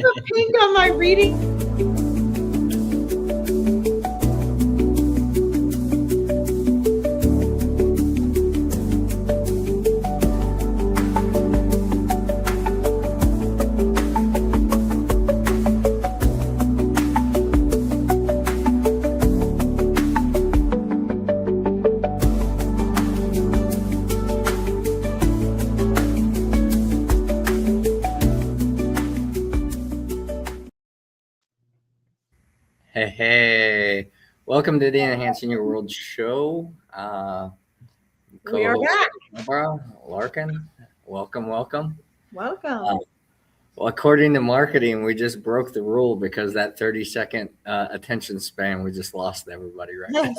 the pink on my reading. Hey, welcome to the Enhancing Your World show. We are back. Barbara Larkin, welcome. Welcome. Well, according to marketing, we just broke the rule because that 30-second attention span, we just lost everybody right now.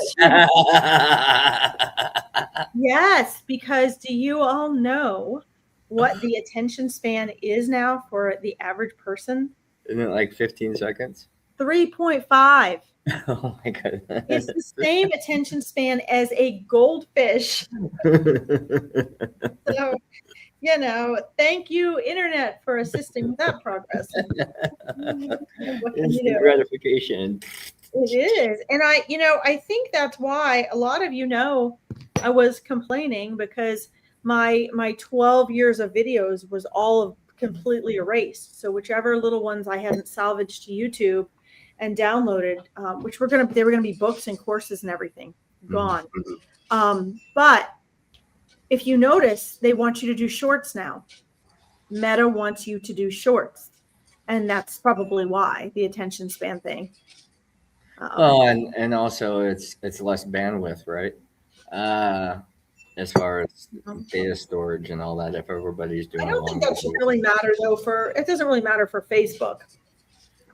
Yes, because do you all know what the attention span is now for the average person? Isn't it like 15 seconds? 3.5. Oh my goodness. It's the same attention span as a goldfish. So, thank you, Internet, for assisting with that progress. What can you do? Gratification. It is. And I think that's why a lot of I was complaining because my 12 years of videos was all completely erased. So whichever little ones I hadn't salvaged to YouTube and downloaded, which they were gonna be books and courses and everything, gone. But if you notice, they want you to do shorts now. Meta wants you to do shorts. And that's probably why, the attention span thing. And also it's less bandwidth, right? As far as data storage and all that, if everybody's doing. I don't think that should really matter though. It doesn't really matter for Facebook,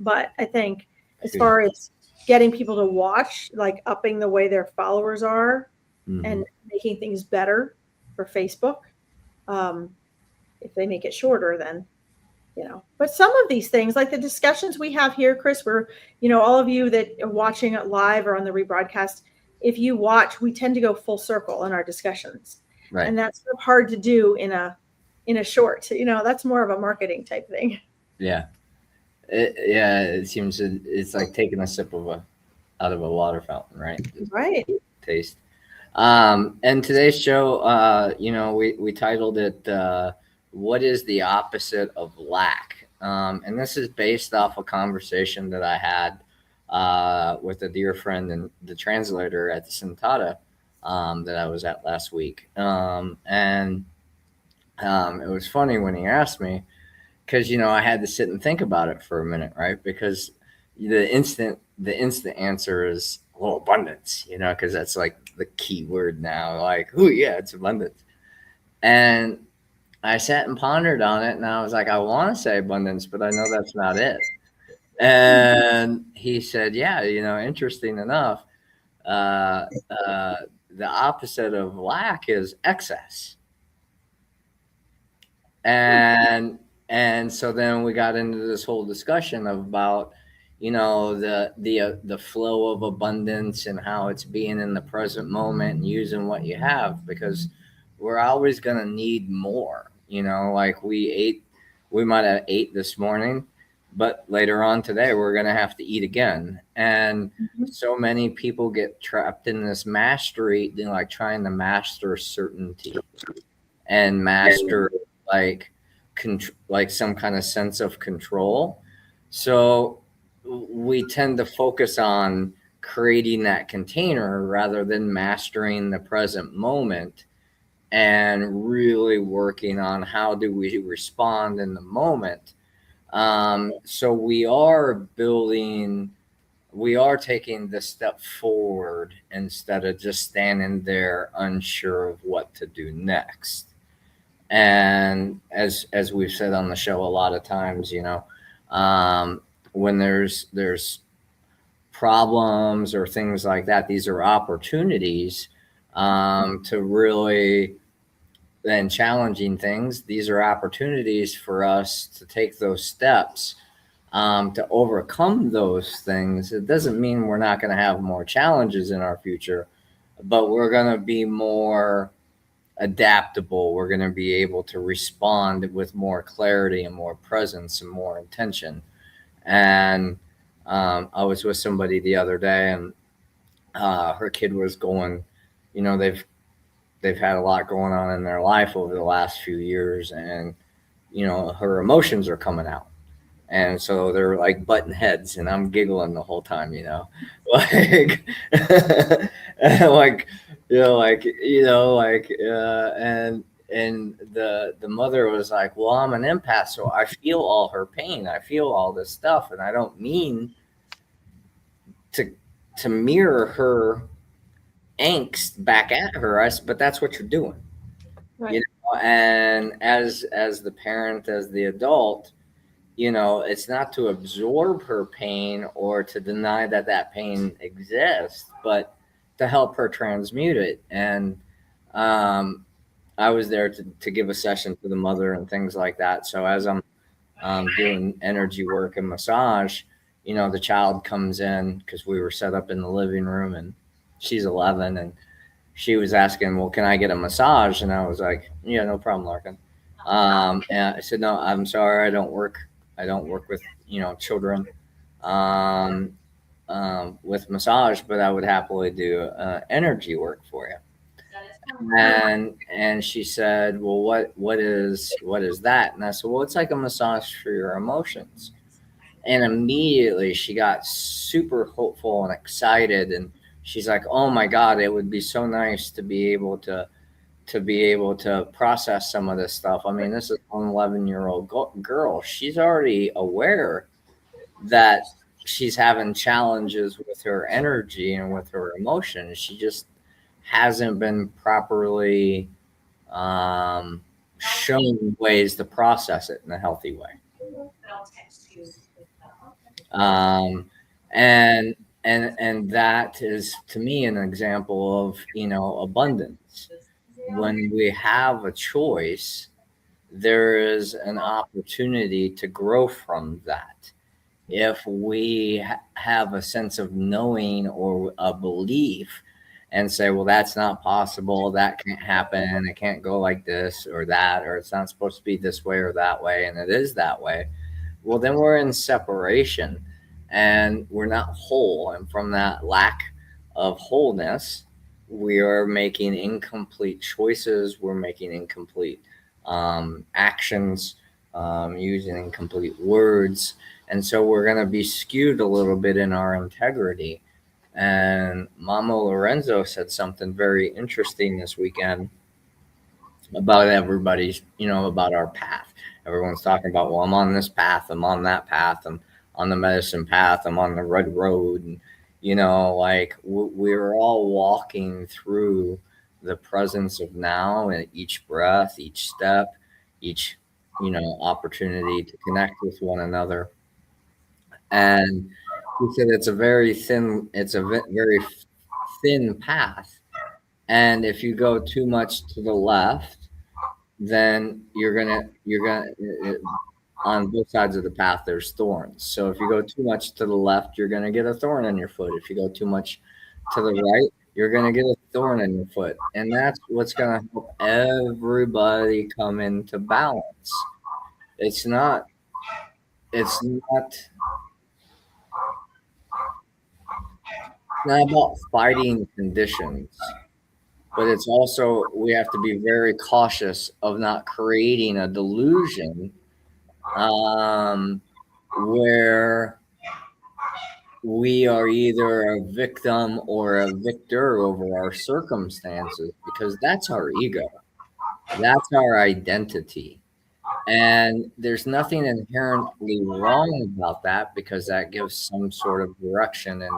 but I think as far as getting people to watch, like upping the way their followers are, and making things better for Facebook, if they make it shorter, then. But some of these things, like the discussions we have here, Chris, where, all of you that are watching it live or on the rebroadcast, if you watch, we tend to go full circle in our discussions. Right. And that's hard to do in a short, that's more of a marketing type thing. Yeah. It seems it's like taking a sip out of a water fountain, right? Right. Taste. And today's show, we titled it, what is the opposite of lack? And this is based off a conversation that I had with a dear friend and the translator at the Sentata that I was at last week. And it was funny when he asked me, because, I had to sit and think about it for a minute, right? Because the instant answer is, well, abundance, because that's like the key word now. Like, oh yeah, it's abundance. And I sat and pondered on it, and I was like, I want to say abundance, but I know that's not it. And he said, yeah, interesting enough, the opposite of lack is excess. And so then we got into this whole discussion about, the flow of abundance and how it's being in the present moment and using what you have, because we're always going to need more. Like we might have ate this morning, but later on today, we're going to have to eat again. And so many people get trapped in this mastery, like trying to master certainty and master like some kind of sense of control. So we tend to focus on creating that container rather than mastering the present moment and really working on how do we respond in the moment. So we are taking the step forward instead of just standing there unsure of what to do next. And as we've said on the show a lot of times, when there's problems or things like that, these are opportunities to really, then challenging things. These are opportunities for us to take those steps to overcome those things. It doesn't mean we're not going to have more challenges in our future, but we're going to be more adaptable. We're going to be able to respond with more clarity and more presence and more intention. And I was with somebody the other day, and her kid was going, they've had a lot going on in their life over the last few years, and her emotions are coming out. And so they're like button heads, and I'm giggling the whole time, like, like, and the mother was like, "Well, I'm an empath, so I feel all her pain, I feel all this stuff, and I don't mean to mirror her angst back at her." But that's what you're doing, Right. And as the parent, as the adult, it's not to absorb her pain or to deny that pain exists, but to help her transmute it. And I was there to give a session to the mother and things like that. So as I'm doing energy work and massage, the child comes in because we were set up in the living room, and she's 11, and she was asking, "Well, can I get a massage?" And I was like, "Yeah, no problem, Larkin." And I said, "No, I'm sorry, I don't work with children um, with massage, but I would happily do energy work for you." And she said, "Well, what is that?" And I said, "Well, it's like a massage for your emotions." And immediately she got super hopeful and excited, and she's like, "Oh my God, it would be so nice to be able to process some of this stuff." I mean, this is an 11-year-old girl. She's already aware that she's having challenges with her energy and with her emotions. She just hasn't been properly shown ways to process it in a healthy way. Um, and that is, to me, an example of abundance. When we have a choice, there is an opportunity to grow from that. If we have a sense of knowing or a belief and say, "Well, that's not possible, that can't happen, it can't go like this or that, or it's not supposed to be this way or that way, and it is that way," well, then we're in separation and we're not whole. And from that lack of wholeness, we are making incomplete choices, we're making incomplete actions, using incomplete words. And so we're going to be skewed a little bit in our integrity. And Mama Lorenzo said something very interesting this weekend about everybody's, about our path. Everyone's talking about, "Well, I'm on this path, I'm on that path, I'm on the medicine path, I'm on the red road." And, like we're all walking through the presence of now, and each breath, each step, each, opportunity to connect with one another. And he said it's a very thin path. And if you go too much to the left, then you're gonna on both sides of the path there's thorns. So if you go too much to the left, you're gonna get a thorn in your foot. If you go too much to the right, you're gonna get a thorn in your foot. And that's what's gonna help everybody come into balance. It's not it's not not about fighting conditions, but it's also, we have to be very cautious of not creating a delusion um, where we are either a victim or a victor over our circumstances, because that's our ego, that's our identity. And there's nothing inherently wrong about that, because that gives some sort of direction in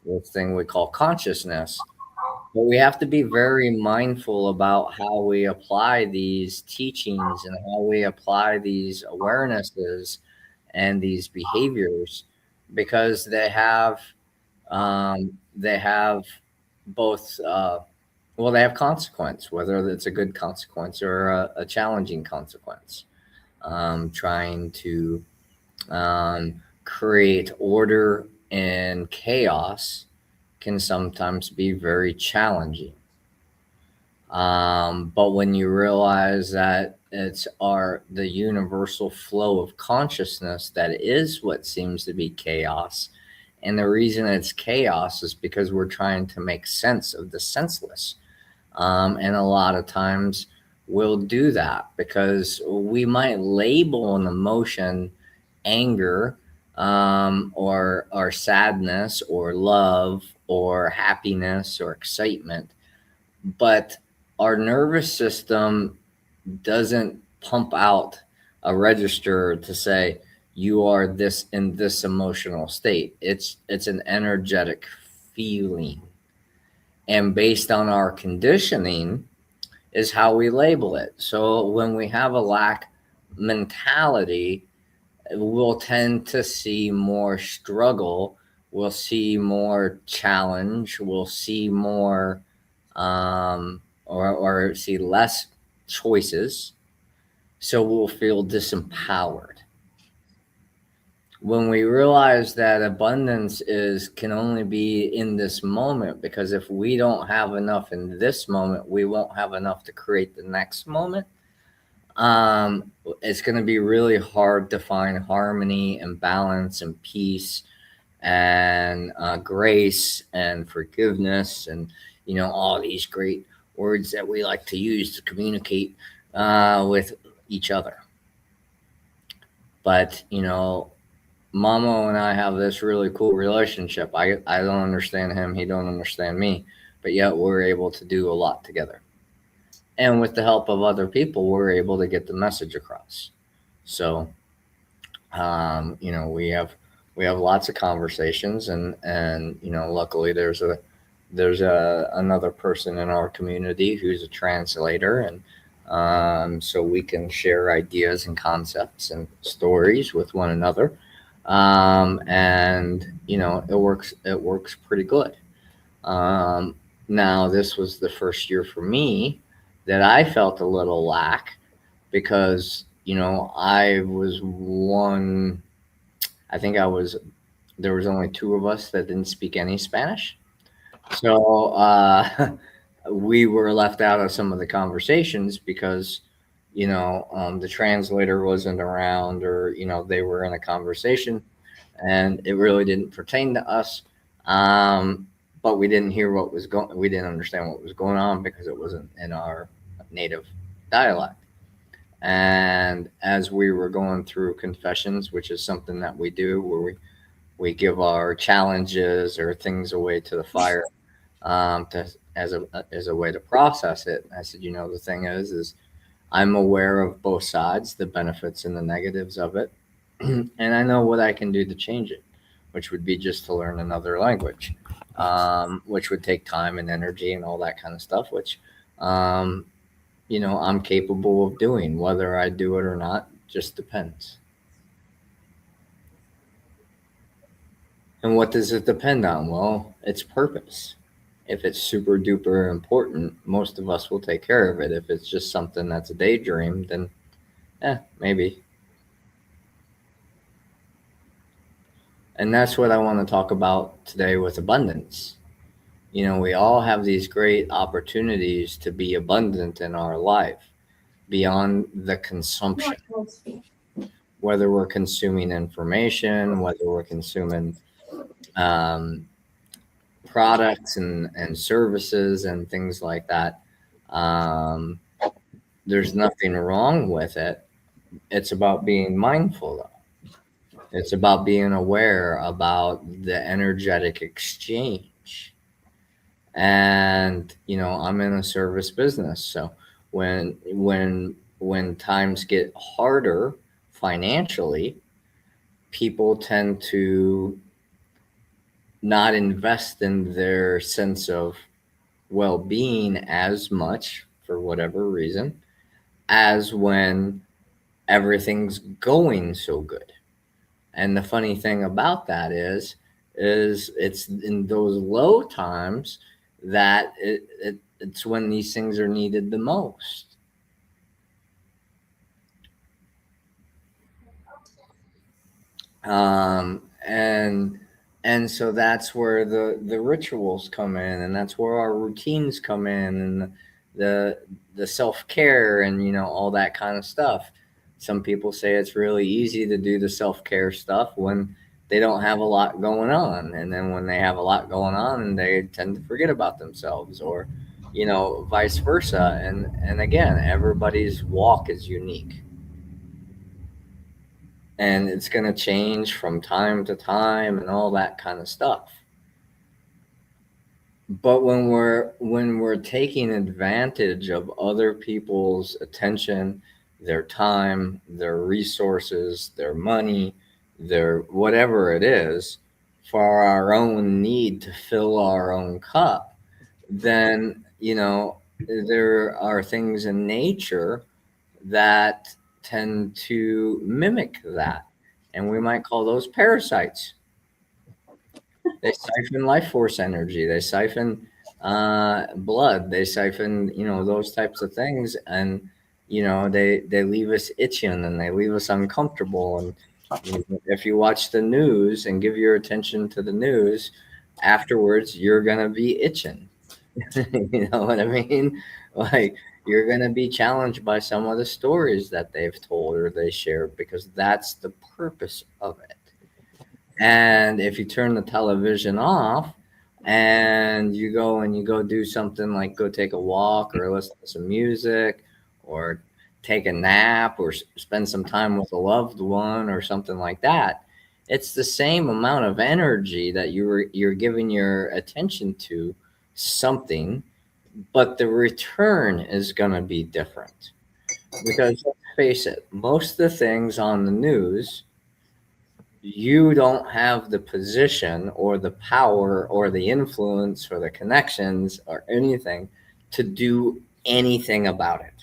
this thing we call consciousness. But we have to be very mindful about how we apply these teachings and how we apply these awarenesses and these behaviors, because they have both they have consequence, whether it's a good consequence or a challenging consequence. Trying to create order and chaos can sometimes be very challenging. But when you realize that it's the universal flow of consciousness that is what seems to be chaos, and the reason it's chaos is because we're trying to make sense of the senseless. And a lot of times we'll do that because we might label an emotion anger, or sadness or love or happiness or excitement, but our nervous system doesn't pump out a register to say you are this in this emotional state. It's an energetic feeling, and based on our conditioning is how we label it. So when we have a lack mentality, we'll tend to see more struggle, we'll see more challenge, we'll see more, or see less choices. So we'll feel disempowered. When we realize that abundance can only be in this moment, because if we don't have enough in this moment, we won't have enough to create the next moment. It's going to be really hard to find harmony and balance and peace and grace and forgiveness, and all these great words that we like to use to communicate with each other. But Mamo and I have this really cool relationship. I don't understand him, he don't understand me, but yet we're able to do a lot together. And with the help of other people, we're able to get the message across. So, we have lots of conversations, and luckily there's another person in our community who's a translator, and so we can share ideas and concepts and stories with one another, and it works pretty good. Now this was the first year for me that I felt a little lack, because I was one. I think there was only two of us that didn't speak any Spanish, so we were left out of some of the conversations because the translator wasn't around, or they were in a conversation and it really didn't pertain to us. But we didn't hear we didn't understand what was going on because it wasn't in our native dialect. And as we were going through confessions, which is something that we do, where we give our challenges or things away to the fire, as a way to process it. I said, the thing is I'm aware of both sides, the benefits and the negatives of it, and I know what I can do to change it, which would be just to learn another language, which would take time and energy and all that kind of stuff, which I'm capable of doing. Whether I do it or not just depends. And what does it depend on? Well, its purpose. If it's super duper important, most of us will take care of it. If it's just something that's a daydream, then maybe. And that's what I want to talk about today with abundance. We all have these great opportunities to be abundant in our life beyond the consumption. Whether we're consuming information, whether we're consuming products and services and things like that, there's nothing wrong with it. It's about being mindful, though. It's about being aware about the energetic exchange. And I'm in a service business, so when times get harder financially, people tend to not invest in their sense of well-being as much, for whatever reason, as when everything's going so good. And the funny thing about that is it's in those low times that it's when these things are needed the most. And so that's where the rituals come in, and that's where our routines come in, the self-care and, you know, all that kind of stuff. Some people say it's really easy to do the self-care stuff when they don't have a lot going on, and then when they have a lot going on, they tend to forget about themselves, or, you know, vice versa. And again, everybody's walk is unique, and it's going to change from time to time and all that kind of stuff. But when we're taking advantage of other people's attention, their time, their resources, their money, their whatever it is, for our own need to fill our own cup, then, you know, there are things in nature that tend to mimic that, and we might call those parasites. They siphon life force energy. They siphon blood. They siphon, you know, those types of things, and, you know, they leave us itching and they leave us uncomfortable. And, you know, if you watch the news and give your attention to the news, afterwards you're gonna be itching. You know what I mean? Like, you're gonna be challenged by some of the stories that they've told or they share, because that's the purpose of it. And if you turn the television off and you go do something like go take a walk or listen to some music or take a nap or spend some time with a loved one or something like that, it's the same amount of energy that you're giving your attention to something, but the return is going to be different. Because let's face it, most of the things on the news, you don't have the position or the power or the influence or the connections or anything to do anything about it.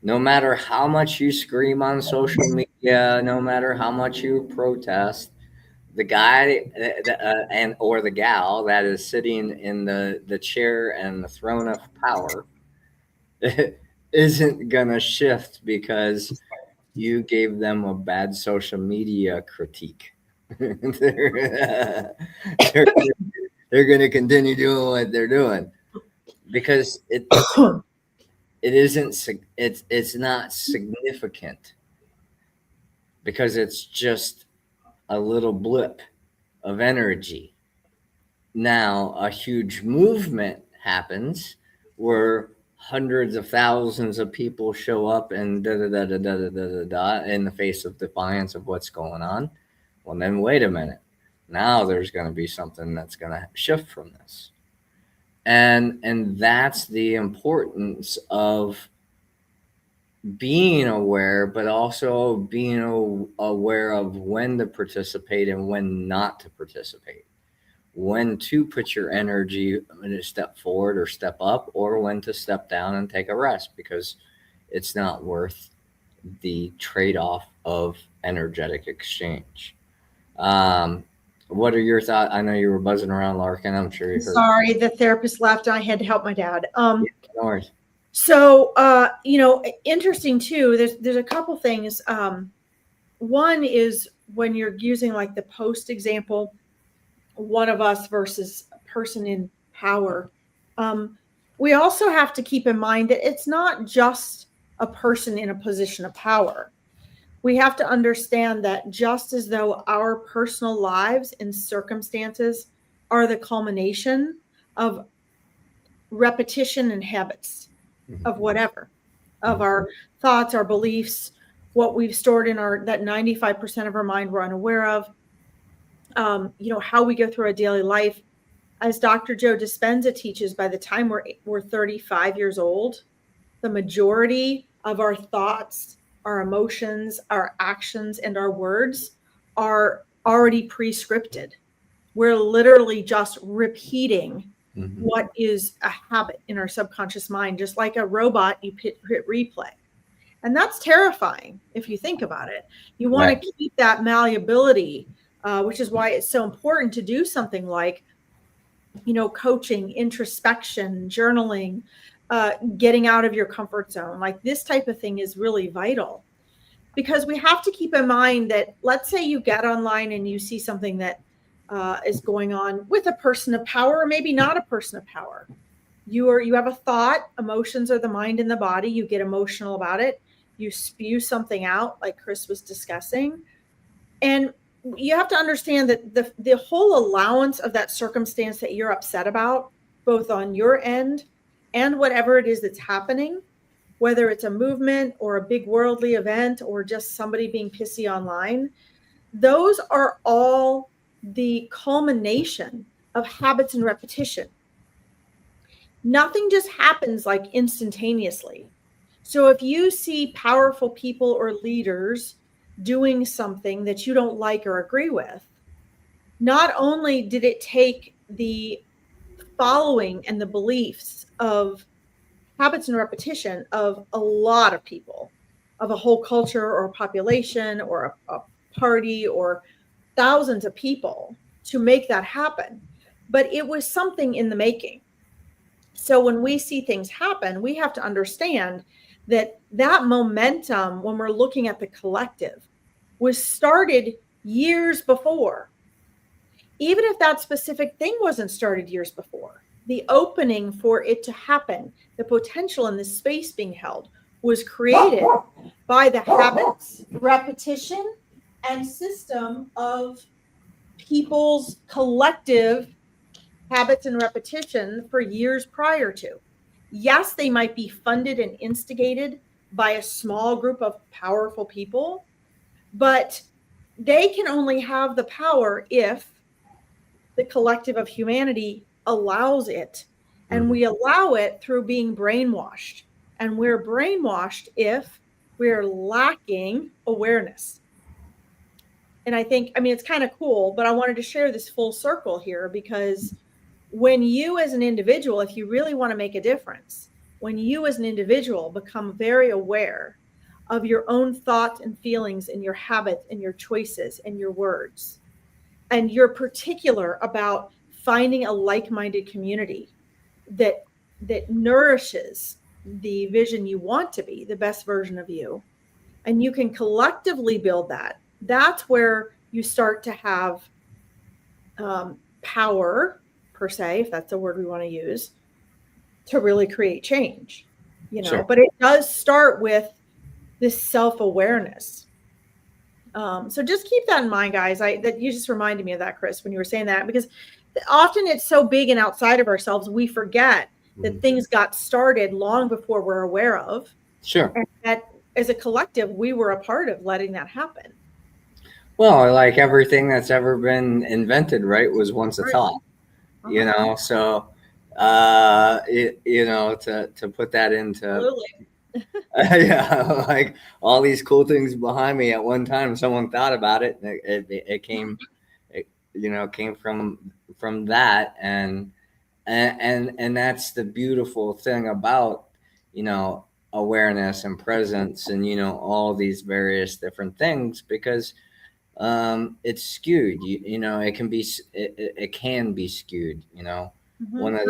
No matter how much you scream on social media, no matter how much you protest, the guy and or the gal that is sitting in the chair and the throne of power isn't gonna shift because you gave them a bad social media critique. they're, they're going to continue doing what they're doing because it isn't it's not significant, because it's just a little blip of energy. Now a huge movement happens where hundreds of thousands of people show up and da da da da da da da da da in the face of defiance of what's going on. Well, then wait a minute. Now there's going to be something that's going to shift from this, and that's the importance of being aware, but also being aware of when to participate and when not to participate, when to put your energy in a step forward or step up, or when to step down and take a rest, because it's not worth the trade-off of energetic exchange. What are your thoughts? I know you were buzzing around, Larkin. I'm sure you heard. Sorry, the therapist left and I had to help my dad. Yeah, no worries. So, you know, interesting too. There's a couple things. One is when you're using like the post example, one of us versus a person in power. We also have to keep in mind that it's not just a person in a position of power. We have to understand that just as though our personal lives and circumstances are the culmination of repetition and habits of whatever, of our thoughts, our beliefs, what we've stored in that 95% of our mind we're unaware of, you know, how we go through our daily life. As Dr. Joe Dispenza teaches, by the time we're 35 years old, the majority of our thoughts, our emotions, our actions, and our words are already pre-scripted. We're literally just repeating what is a habit in our subconscious mind, just like a robot, you hit replay. And that's terrifying if you think about it. You want to keep that malleability, which is why it's so important to do something like, you know, coaching, introspection, journaling, getting out of your comfort zone. Like this type of thing is really vital, because we have to keep in mind that, let's say you get online and you see something that is going on with a person of power, or maybe not a person of power. You have a thought. Emotions are the mind and the body. You get emotional about it. You spew something out, like Chris was discussing. And you have to understand that the whole allowance of that circumstance that you're upset about, both on your end and whatever it is that's happening, whether it's a movement or a big worldly event or just somebody being pissy online, those are all the culmination of habits and repetition. Nothing just happens like instantaneously. So if you see powerful people or leaders doing something that you don't like or agree with, not only did it take the following and the beliefs of habits and repetition of a lot of people, of a whole culture or population or a party or thousands of people to make that happen, but it was something in the making. So when we see things happen, we have to understand that that momentum, when we're looking at the collective, was started years before. Even if that specific thing wasn't started years before, the opening for it to happen, the potential in this space being held, was created by the habits, repetition, and system of people's collective habits and repetition for years prior to. Yes, they might be funded and instigated by a small group of powerful people, but they can only have the power if the collective of humanity allows it. And we allow it through being brainwashed. And we're brainwashed if we're lacking awareness. And I think, I mean, it's kind of cool, but I wanted to share this full circle here because when you as an individual, if you really want to make a difference, when you as an individual become very aware of your own thoughts and feelings and your habits and your choices and your words, and you're particular about finding a like-minded community that nourishes the vision you want to be, the best version of you, and you can collectively build that, that's where you start to have power, per se, if that's the word we want to use, to really create change, you know. Sure. But it does start with this self-awareness. So just keep that in mind, guys. That you just reminded me of that, Chris, when you were saying that, because often it's so big and outside of ourselves, we forget that things got started long before we're aware of. Sure. And that as a collective, we were a part of letting that happen. Well, like everything that's ever been invented, right, was once a thought, you know, so, you know, to put that into, yeah, like all these cool things behind me at one time, someone thought about it, and it came, you know, came from that. And that's the beautiful thing about, you know, awareness and presence and, you know, all these various different things, because it's skewed. You know, it can be skewed. You know, one of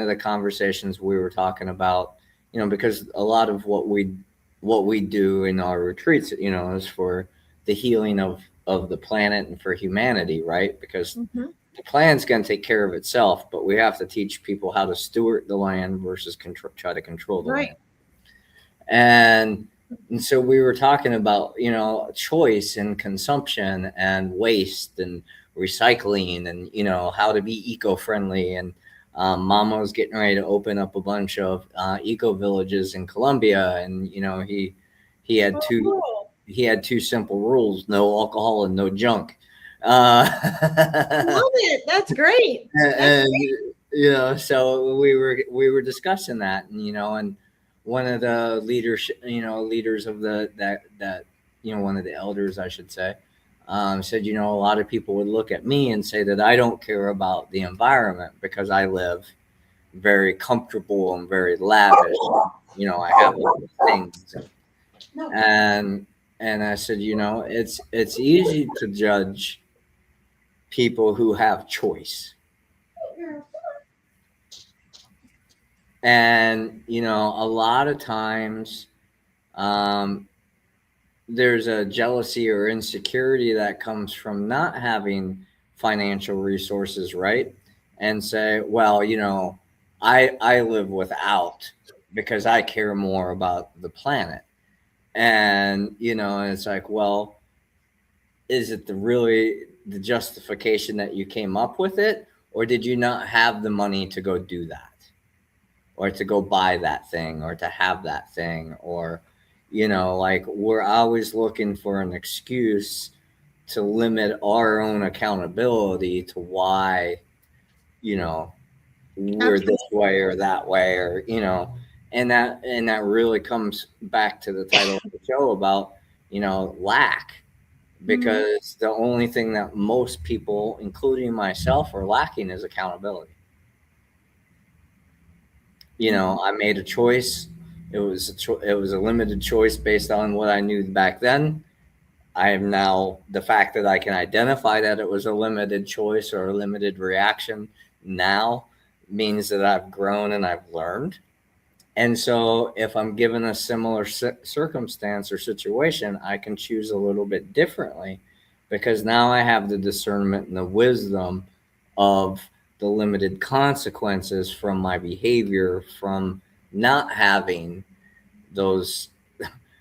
the conversations we were talking about, you know, because a lot of what we do in our retreats, you know, is for the healing of the planet and for humanity, right? Because the planet's going to take care of itself, but we have to teach people how to steward the land versus try to control the land. And so we were talking about, you know, choice and consumption and waste and recycling and, you know, how to be eco-friendly. And Mama was getting ready to open up a bunch of eco villages in Colombia. And, you know, he had two simple rules: no alcohol and no junk. I love it. That's great. And you know, so we were discussing that, and, you know, and one of the leaders of that, you know, one of the elders, I should say, said, you know, a lot of people would look at me and say that I don't care about the environment because I live very comfortable and very lavish. You know, I have a lot of things, and I said, you know, it's easy to judge people who have choice. And, you know, a lot of times there's a jealousy or insecurity that comes from not having financial resources, right? And say, well, you know, I live without because I care more about the planet. And, it's like, well, is it really the justification that you came up with it? Or did you not have the money to go do that? Or to go buy that thing or to have that thing? Or, like we're always looking for an excuse to limit our own accountability to why, you know, we're this Absolutely. way or that way, or and that really comes back to the title of the show about lack, Mhm. because the only thing that most people, including myself, are lacking is accountability. Mhm. I made a choice. It was a limited choice based on what I knew back then. I am now, the fact that I can identify that it was a limited choice or a limited reaction now means that I've grown and I've learned. And so if I'm given a similar circumstance or situation, I can choose a little bit differently because now I have the discernment and the wisdom of the limited consequences from my behavior, from not having those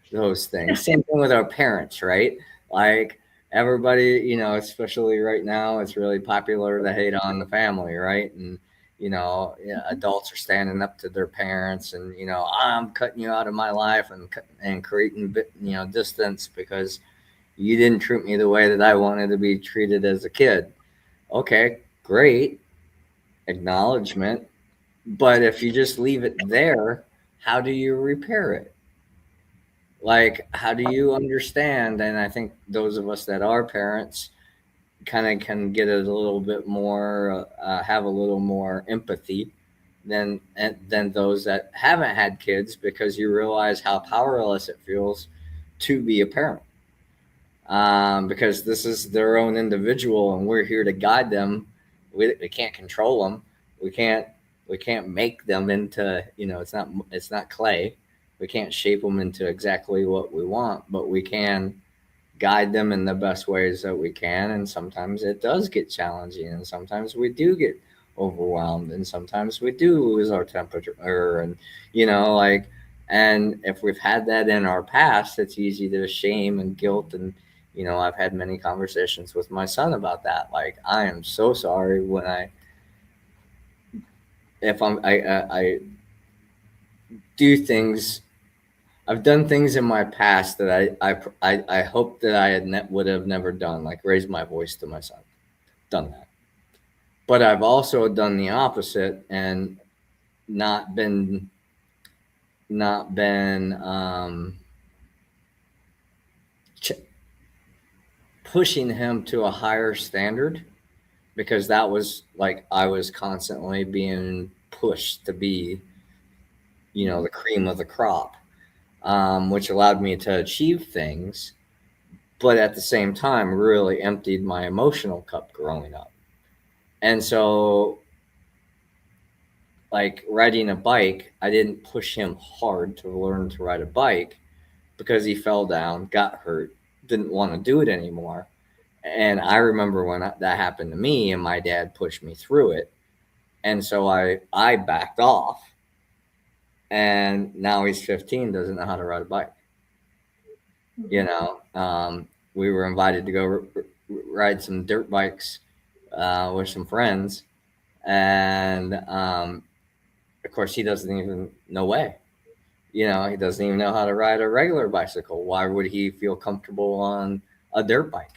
those things. Same thing with our parents, right? Like everybody, especially right now, it's really popular to hate on the family, right? And yeah, adults are standing up to their parents, and I'm cutting you out of my life and creating distance because you didn't treat me the way that I wanted to be treated as a kid. Okay, great acknowledgement, but if you just leave it there, how do you repair it? Like, how do you understand? And I think those of us that are parents kind of can get a little bit more, have a little more empathy than those that haven't had kids, because you realize how powerless it feels to be a parent. Because this is their own individual, and we're here to guide them. We can't control them. We can't we can't make them into, it's not clay. We can't shape them into exactly what we want, but we can guide them in the best ways that we can. And sometimes it does get challenging, and sometimes we do get overwhelmed, and sometimes we do lose our temperature, and like, and if we've had that in our past, it's easy to shame and guilt. And I've had many conversations with my son about that. Like, I am so sorry when I if I do things. I've done things in my past that I hope that I would have never done, like raise my voice to my son. Done that, but I've also done the opposite and not been not been ch- pushing him to a higher standard, because that was like I was constantly being pushed to be, the cream of the crop, which allowed me to achieve things, but at the same time really emptied my emotional cup growing up. And so, like riding a bike, I didn't push him hard to learn to ride a bike because he fell down, got hurt, didn't want to do it anymore. And I remember when that happened to me, and my dad pushed me through it. And so I backed off. And now he's 15, doesn't know how to ride a bike. We were invited to go ride some dirt bikes with some friends. And of course, he doesn't even, no way. He doesn't even know how to ride a regular bicycle. Why would he feel comfortable on a dirt bike?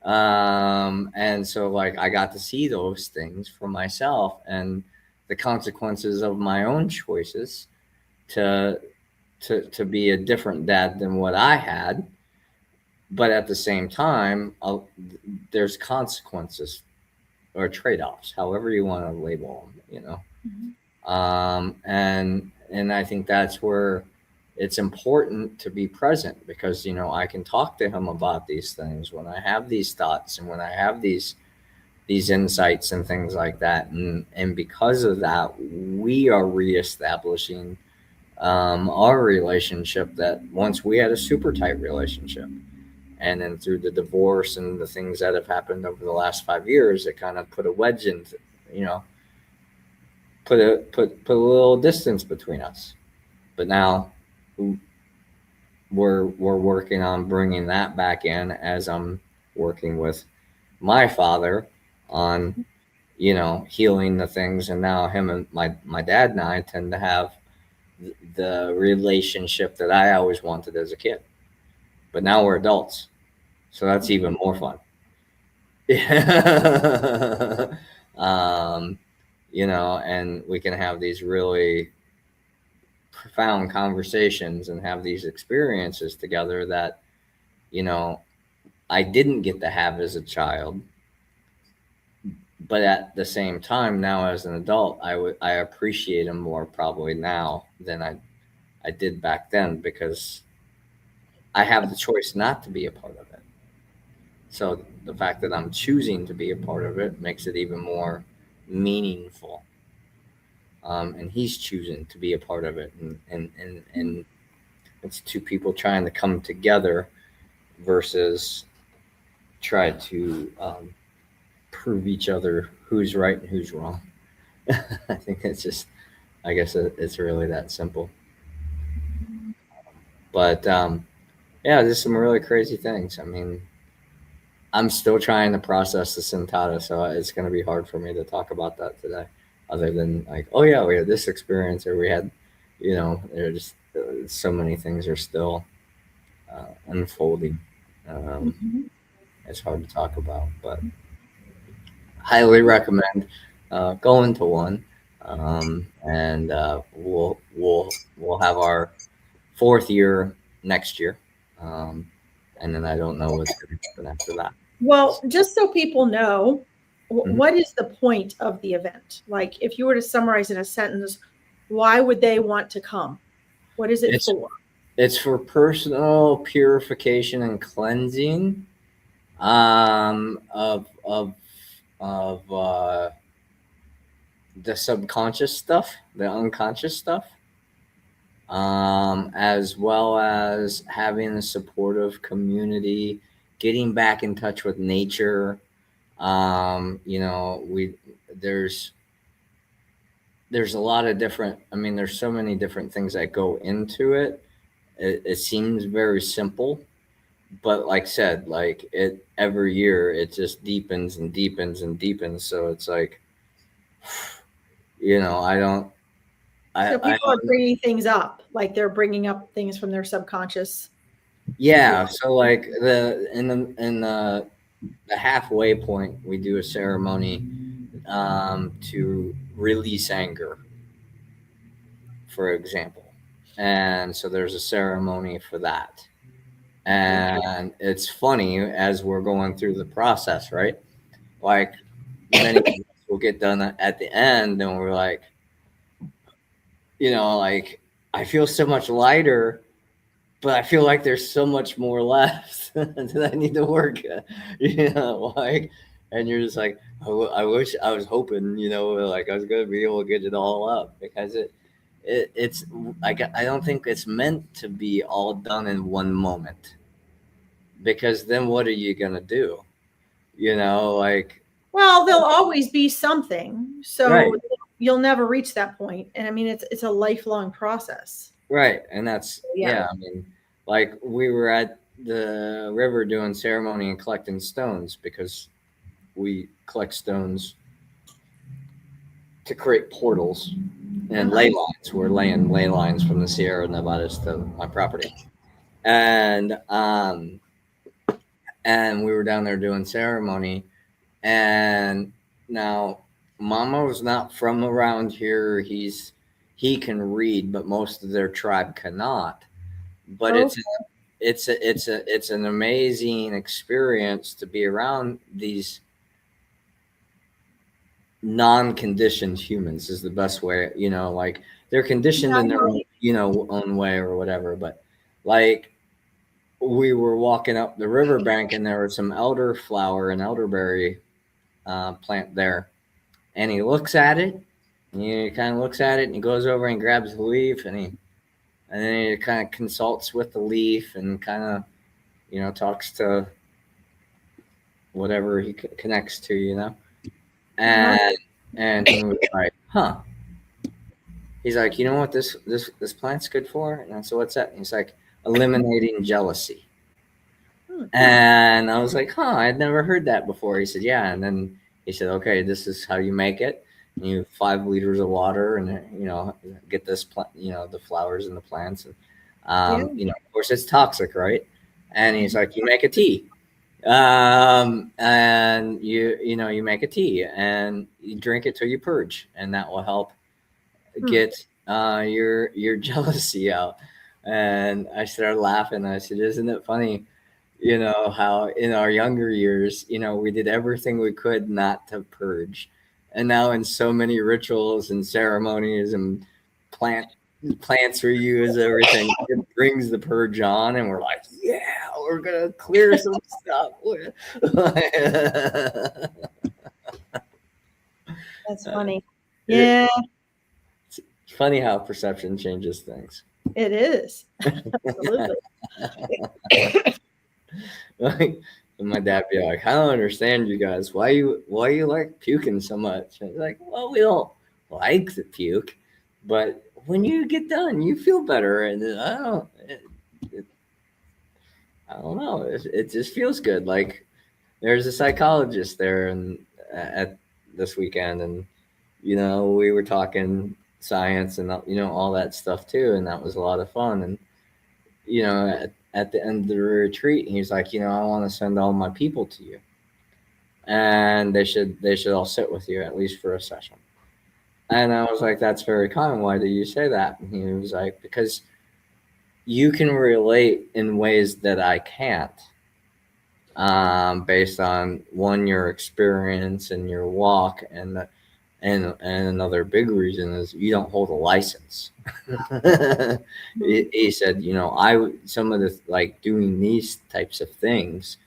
And so, like, I got to see those things for myself and the consequences of my own choices to be a different dad than what I had. But at the same time, there's consequences or trade-offs, however you want to label them. Mhm. And I think that's where it's important to be present, because I can talk to him about these things when I have these thoughts and when I have these insights and things like that. And because of that, we are reestablishing our relationship that once we had a super tight relationship. And then through the divorce and the things that have happened over the last 5 years, it kind of put a wedge into, you know, put a little distance between us. But now we're working on bringing that back in as I'm working with my father on, healing the things. And now him and my dad and I tend to have the relationship that I always wanted as a kid. But now we're adults, so that's even more fun. um, and we can have these really profound conversations and have these experiences together that, I didn't get to have as a child. But at the same time, now as an adult, I appreciate them more probably now than I did back then, because I have the choice not to be a part of it. So the fact that I'm choosing to be a part of it makes it even more meaningful. And he's choosing to be a part of it, and it's two people trying to come together versus try to prove each other who's right and who's wrong. I think I guess it's really that simple. But yeah, there's some really crazy things. I mean, I'm still trying to process the Sintata, so it's going to be hard for me to talk about that today, other than like, oh yeah, we had this experience, or we had, there's so many things are still unfolding. It's hard to talk about, but highly recommend going to one. And we'll have our 4th year next year. And then I don't know what's going to happen after that. Well, just so people know, what is the point of the event? Like, if you were to summarize in a sentence, why would they want to come? What is it for? It's for personal purification and cleansing of the subconscious stuff, the unconscious stuff. As well as having a supportive community, getting back in touch with nature. There's a lot of different, there's so many different things that go into it. It seems very simple, but like I said, every year it just deepens and deepens and deepens. So it's like, So people are bringing things up, like they're bringing up things from their subconscious. Yeah. So like in the halfway point, we do a ceremony to release anger, for example. And so there's a ceremony for that. And it's funny as we're going through the process, right? Like many of us will get done at the end and we're like, I feel so much lighter, but I feel like there's so much more left that I need to work. And you're just like, I wish I was hoping, like I was going to be able to get it all up, because it's like, I don't think it's meant to be all done in one moment, because then what are you going to do? Well, there'll always be something. So right. You'll never reach that point. And it's a lifelong process. Right. And that's, like we were at the river doing ceremony and collecting stones, because we collect stones to create portals and ley lines. We're laying ley lines from the Sierra Nevadas to my property. And we were down there doing ceremony. And now Mama was not from around here. He can read, but most of their tribe cannot. But it's an amazing experience to be around these non-conditioned humans, is the best way, like they're conditioned in their own, own way or whatever. But like we were walking up the riverbank and there was some elderflower and elderberry plant there, and he looks at it, and he kind of looks at it, and he goes over and grabs the leaf, and then he kind of consults with the leaf and kind of, talks to whatever he connects to, and he was like, huh, he's like, you know what this plant's good for? And I said, what's that? And he's like, eliminating jealousy. And I was like, huh, I'd never heard that before. He said, yeah. And then he said, okay, this is how you make it. You 5 liters of water, and get this plant, the flowers and the plants, and of course it's toxic, right? And he's like, you make a tea, and you make a tea and you drink it till you purge, and that will help get your jealousy out. And I started laughing. I said, isn't it funny? How in our younger years, we did everything we could not to purge. And now in so many rituals and ceremonies and plants we use, everything, it brings the purge on, and we're like, yeah, we're going to clear some stuff. That's funny. Yeah. It's funny how perception changes things. It is. Absolutely. Like, my dad be like, I don't understand you guys. Why you like puking so much? And like, well, we don't like the puke, but when you get done, you feel better. And I don't know. It just feels good. Like, there's a psychologist there and at this weekend, and we were talking science and all that stuff too, and that was a lot of fun. And at the end of the retreat, he's like, I want to send all my people to you, and they should all sit with you at least for a session. And I was like, that's very common. Why do you say that? And he was like, because you can relate in ways that I can't, based on your experience and your walk, and another big reason is you don't hold a license. He said, some of the, like, doing these types of things,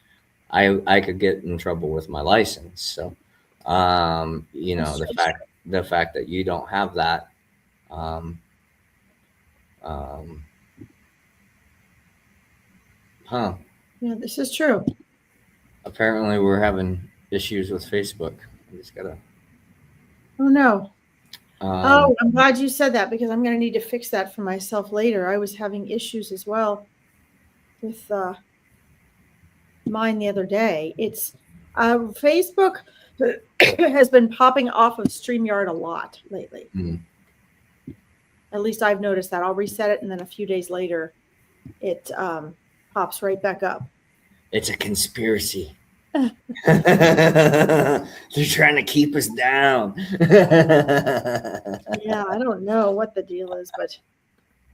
I could get in trouble with my license. So, the fact that you don't have that, Yeah, this is true. Apparently we're having issues with Facebook. I just gotta. Oh no. I'm glad you said that, because I'm going to need to fix that for myself later. I was having issues as well with mine the other day. It's Facebook has been popping off of StreamYard a lot lately. At least I've noticed that. I'll reset it, and then a few days later, it pops right back up. It's a conspiracy. They're trying to keep us down. Yeah, I don't know what the deal is, but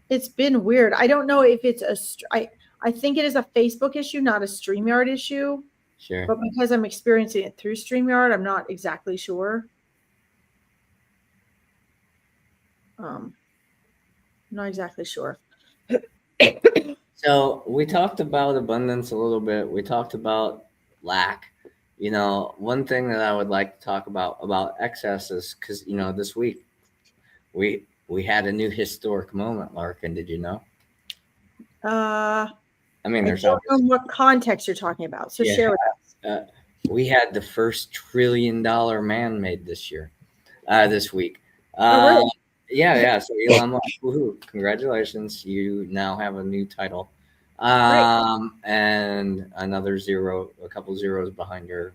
it's been weird. I don't know if it's I think it is a Facebook issue, not a StreamYard issue. Sure. But because I'm experiencing it through StreamYard, I'm not exactly sure. Not exactly sure. So we talked about abundance a little bit. We talked about lack. One thing that I would like to talk about excess is, because this week we had a new historic moment, Larkin. Did you know? I there's don't know what context you're talking about, so share with us. We had the first $1 trillion man made this week. Really? Yeah. So Elon Musk, woohoo! Congratulations, you now have a new title. And another zero, a couple zeros behind your.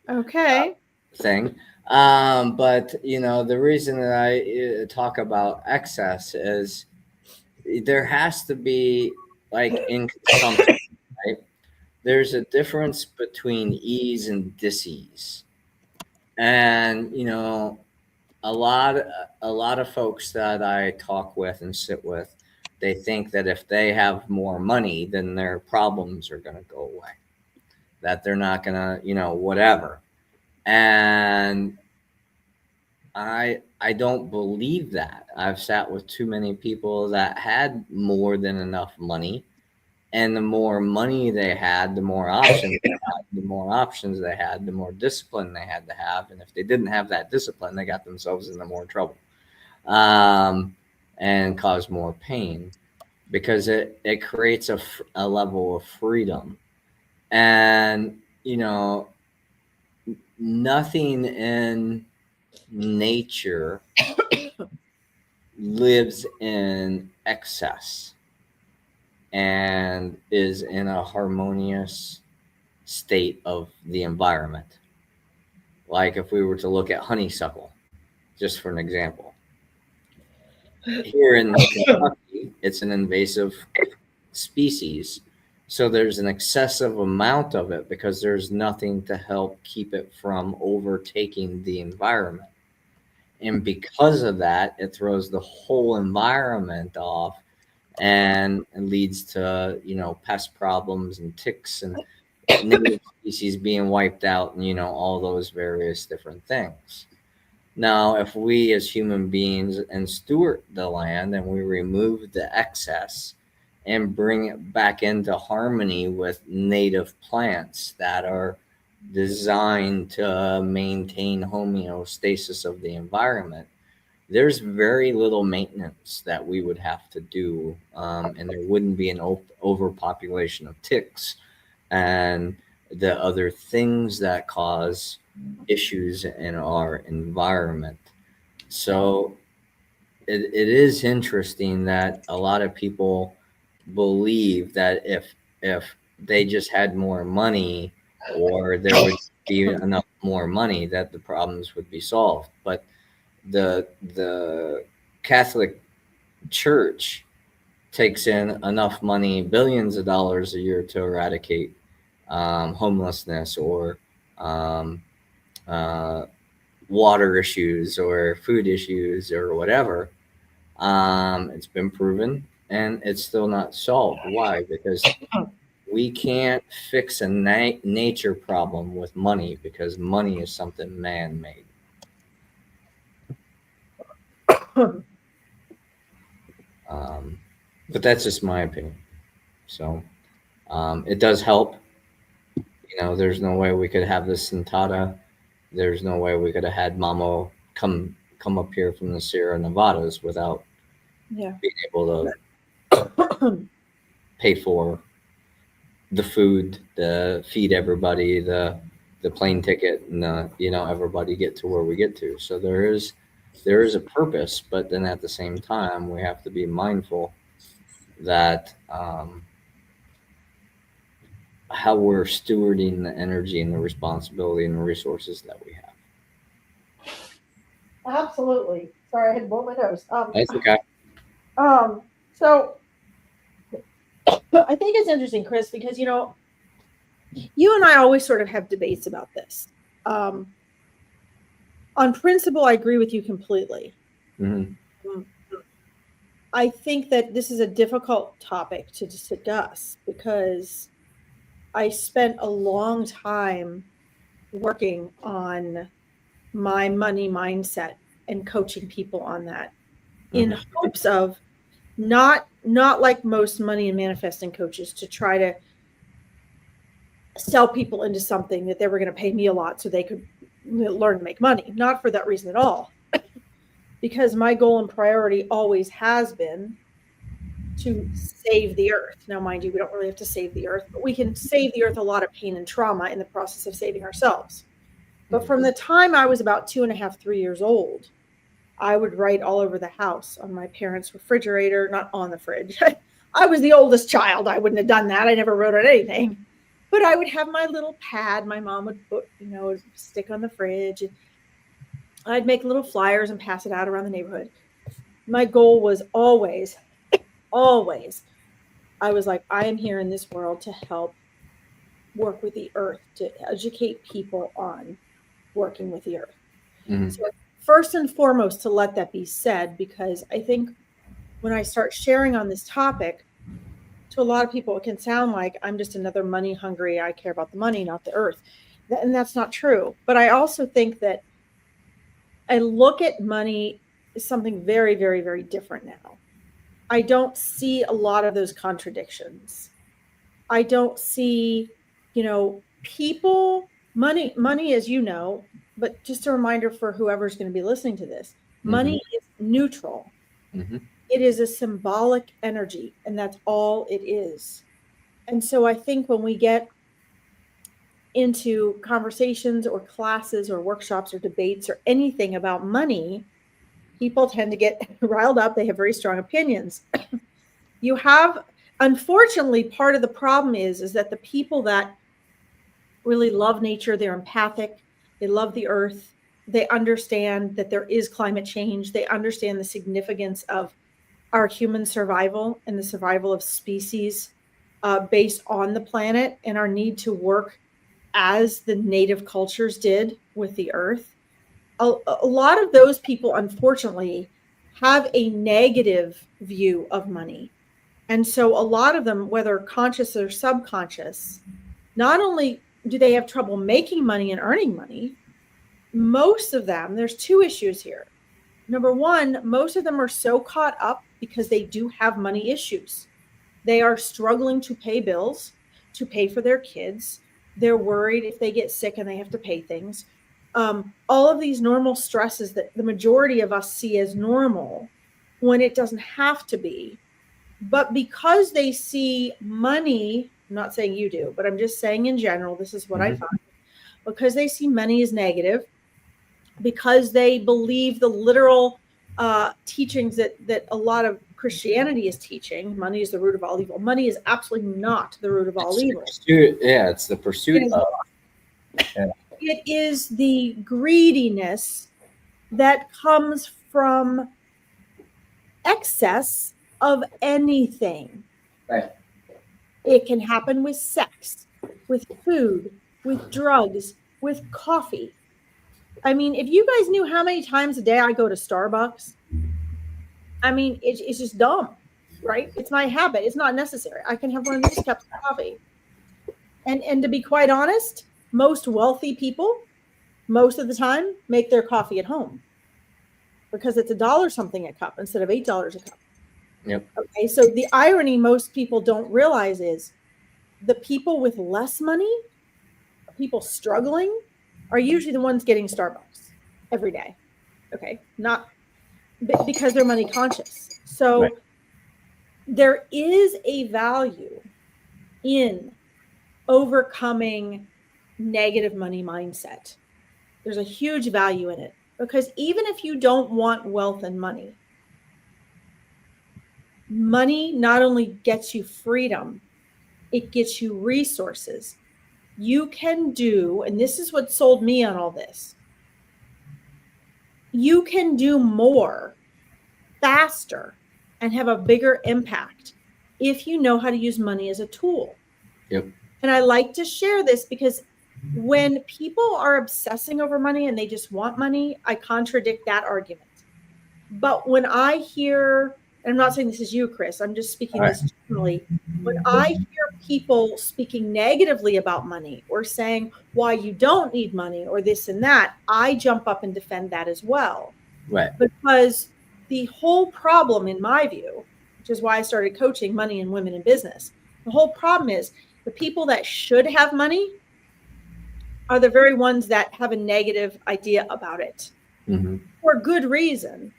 Okay. Thing. But the reason that I talk about excess is there has to be, like, in consumption, right? There's a difference between ease and dis-ease. And a lot of folks that I talk with and sit with, they think that if they have more money, then their problems are going to go away, that they're not going to, whatever. And I don't believe that. I've sat with too many people that had more than enough money, and the more money they had, the more options they had. The more options they had, the more discipline they had to have. And if they didn't have that discipline, they got themselves into more trouble, and caused more pain, because it creates a level of freedom. And nothing in nature lives in excess and is in a harmonious state of the environment. Like if we were to look at honeysuckle, just for an example. Here in Kentucky, it's an invasive species. So there's an excessive amount of it because there's nothing to help keep it from overtaking the environment. And because of that, it throws the whole environment off and leads to, pest problems and ticks and native species being wiped out and, all those various different things. Now, if we as human beings and steward the land and we remove the excess and bring it back into harmony with native plants that are designed to maintain homeostasis of the environment, there's very little maintenance that we would have to do, and there wouldn't be an overpopulation of ticks and the other things that cause issues in our environment. So it is interesting that a lot of people believe that if they just had more money or there would be enough more money that the problems would be solved. But the Catholic Church takes in enough money, billions of dollars a year, to eradicate homelessness or um, uh, water issues or food issues or whatever. It's been proven and it's still not solved. Why? Because we can't fix a nature problem with money because money is something man-made. But that's just my opinion. So it does help. There's no way we could have this Sentata. There's no way we could have had Mamo come up here from the Sierra Nevadas without being able to pay for the food, the feed everybody, the plane ticket, and everybody get to where we get to. So there is a purpose, but then at the same time we have to be mindful that how we're stewarding the energy and the responsibility and the resources that we have. Absolutely. Sorry, I had to blow my nose. That's okay. So I think it's interesting, Chris, because you and I always sort of have debates about this. On principle, I agree with you completely. Mm-hmm. I think that this is a difficult topic to discuss because I spent a long time working on my money mindset and coaching people on that in hopes of not like most money and manifesting coaches to try to sell people into something that they were going to pay me a lot so they could learn to make money. Not for that reason at all. Because my goal and priority always has been to save the earth. Now, mind you, we don't really have to save the earth, but we can save the earth a lot of pain and trauma in the process of saving ourselves. But from the time I was about 2.5, 3 years old, I would write all over the house on my parents' refrigerator, not on the fridge. I was the oldest child. I wouldn't have done that. I never wrote on anything. But I would have my little pad. My mom would put, stick on the fridge. And I'd make little flyers and pass it out around the neighborhood. My goal was always, I was like, I am here in this world to help work with the earth, to educate people on working with the earth. Mm-hmm. So first and foremost, to let that be said, because I think when I start sharing on this topic, to a lot of people, it can sound like I'm just another money hungry. I care about the money, not the earth. And that's not true. But I also think that I look at money as something very, very, very different now. I don't see a lot of those contradictions. I don't see, people, money, as you know, but just a reminder for whoever's going to be listening to this, money is neutral. Mm-hmm. It is a symbolic energy, and that's all it is. And so I think when we get into conversations or classes or workshops or debates or anything about money, people tend to get riled up. They have very strong opinions. You have, unfortunately, part of the problem is that the people that really love nature, they're empathic, they love the earth, they understand that there is climate change, they understand the significance of our human survival and the survival of species based on the planet and our need to work as the native cultures did with the earth. A lot of those people, unfortunately, have a negative view of money. And so a lot of them, whether conscious or subconscious, not only do they have trouble making money and earning money, most of them, there's two issues here. Number one, most of them are so caught up because they do have money issues. They are struggling to pay bills, to pay for their kids. They're worried if they get sick and they have to pay things. All of these normal stresses that the majority of us see as normal when it doesn't have to be. But because they see money, I'm not saying you do, but I'm just saying in general, this is what I find. Because they see money as negative, because they believe the literal teachings that a lot of Christianity is teaching, money is the root of all evil. Money is absolutely not the root of all evil. It's the pursuit of. Yeah. It is the greediness that comes from excess of anything. Right. It can happen with sex, with food, with drugs, with coffee. I mean, if you guys knew how many times a day I go to Starbucks, I mean, it's just dumb, right? It's my habit. It's not necessary. I can have one of these cups of coffee. And to be quite honest, most wealthy people, most of the time, make their coffee at home because it's $1 something a cup instead of $8 a cup. Yep. Okay, so the irony most people don't realize is the people with less money, people struggling, are usually the ones getting Starbucks every day. Okay, not because they're money conscious. So right. There is a value in overcoming negative money mindset. There's a huge value in it because even if you don't want wealth and money, money not only gets you freedom, it gets you resources. You can do, and this is what sold me on all this, you can do more faster and have a bigger impact if you know how to use money as a tool. Yep. And I like to share this because when people are obsessing over money and they just want money, I contradict that argument. But when I hear, and I'm not saying this is you, Chris, I'm just speaking this generally. When I hear people speaking negatively about money or saying why you don't need money or this and that, I jump up and defend that as well. Right. Because the whole problem, in my view, which is why I started coaching money and women in business, the whole problem is the people that should have money are the very ones that have a negative idea about it for good reason.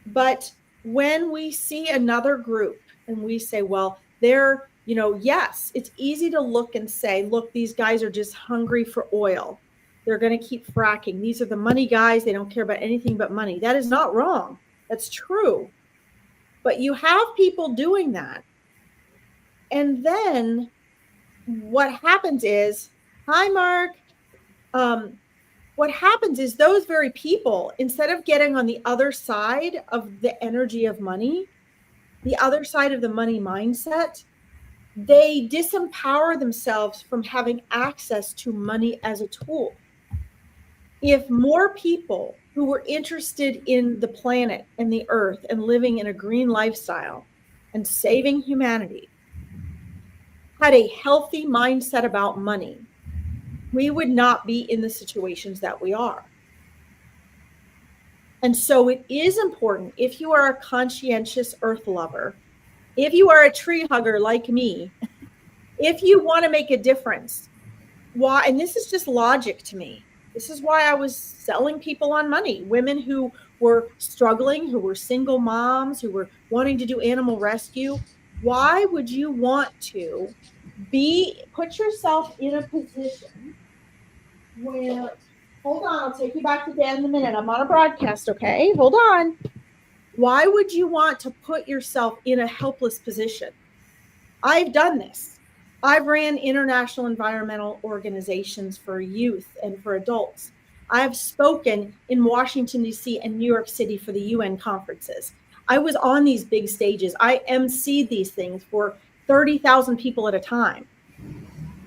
But when we see another group and we say, well, they're, yes, it's easy to look and say, look, these guys are just hungry for oil. They're going to keep fracking. These are the money guys. They don't care about anything but money. That is not wrong. That's true. But you have people doing that. And then what happens is, hi, Mark. What happens is those very people, instead of getting on the other side of the energy of money, the other side of the money mindset, they disempower themselves from having access to money as a tool. If more people who were interested in the planet and the earth and living in a green lifestyle and saving humanity had a healthy mindset about money, we would not be in the situations that we are. And so it is important, if you are a conscientious earth lover, if you are a tree hugger like me, if you want to make a difference, why, and this is just logic to me, this is why I was selling people on money, women who were struggling, who were single moms, who were wanting to do animal rescue. Why would you want to put yourself in a position where, hold on, I'll take you back to Dan in a minute. I'm on a broadcast, okay? Hold on. Why would you want to put yourself in a helpless position? I've done this. I've ran international environmental organizations for youth and for adults. I've spoken in Washington, D.C. and New York City for the UN conferences. I was on these big stages. I emceed these things for 30,000 people at a time.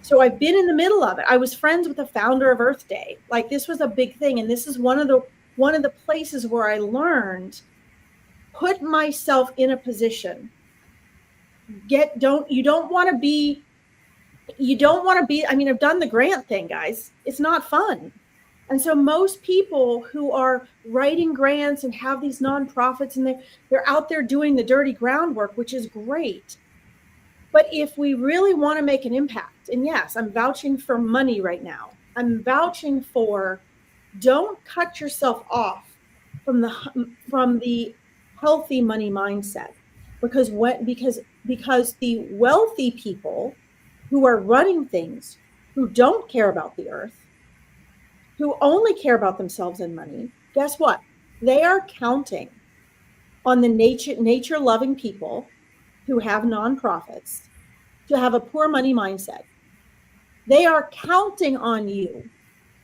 So I've been in the middle of it. I was friends with the founder of Earth Day. Like, this was a big thing. And this is one of the places where I learned, put myself in a position. You don't want to be, I mean, I've done the grant thing, guys. It's not fun. And so most people who are writing grants and have these nonprofits, and they're out there doing the dirty groundwork, which is great. But if we really want to make an impact, and yes, I'm vouching for money right now. I'm vouching for, don't cut yourself off from the healthy money mindset, because the wealthy people who are running things, who don't care about the earth, who only care about themselves and money, guess what? They are counting on the nature loving people who have nonprofits to have a poor money mindset. They are counting on you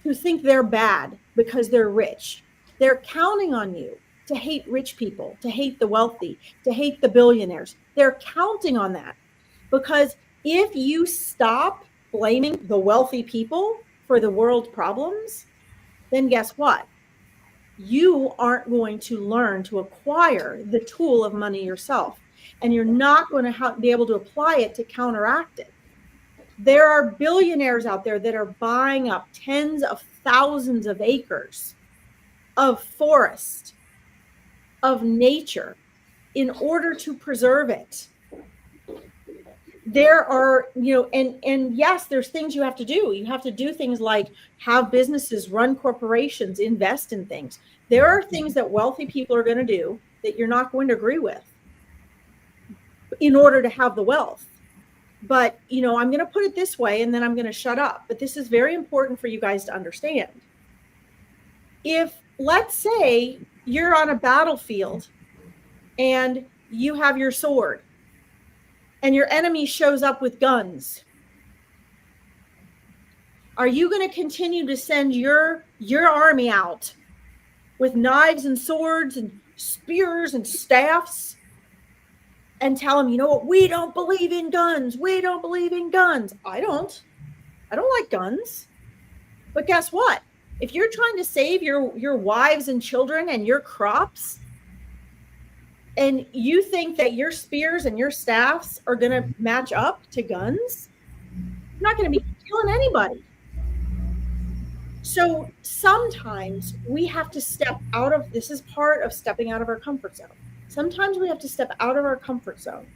to think they're bad because they're rich. They're counting on you to hate rich people, to hate the wealthy, to hate the billionaires. They're counting on that, because if you stop blaming the wealthy people for the world problems, then guess what? You aren't going to learn to acquire the tool of money yourself, and you're not going to be able to apply it to counteract it. There are billionaires out there that are buying up tens of thousands of acres of forest, of nature, in order to preserve it. There are, and yes, there's things you have to do. You have to do things like have businesses, run corporations, invest in things. There are things that wealthy people are going to do that you're not going to agree with in order to have the wealth. But, I'm going to put it this way, and then I'm going to shut up. But this is very important for you guys to understand. If, let's say, you're on a battlefield and you have your sword, and your enemy shows up with guns, are you going to continue to send your army out with knives and swords and spears and staffs and tell them, you know what, we don't believe in guns. We don't believe in guns. I don't like guns. But guess what? If you're trying to save your wives and children and your crops, and you think that your spears and your staffs are going to match up to guns, you're not going to be killing anybody. So sometimes we have to step out of, this is part of stepping out of our comfort zone. Sometimes we have to step out of our comfort zone,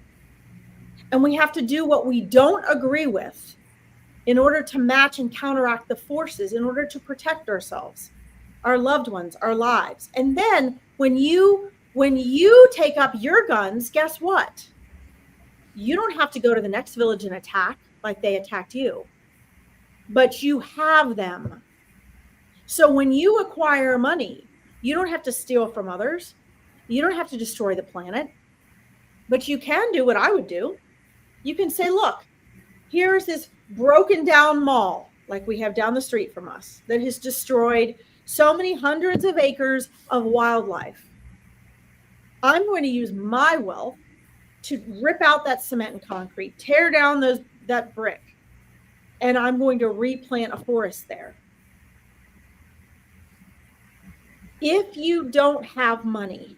and we have to do what we don't agree with in order to match and counteract the forces, in order to protect ourselves, our loved ones, our lives. And then when you take up your guns, guess what? You don't have to go to the next village and attack like they attacked you, but you have them. So when you acquire money, you don't have to steal from others. You don't have to destroy the planet, but you can do what I would do. You can say, look, here's this broken down mall like we have down the street from us that has destroyed so many hundreds of acres of wildlife. I'm going to use my wealth to rip out that cement and concrete, tear down that brick, and I'm going to replant a forest there. If you don't have money,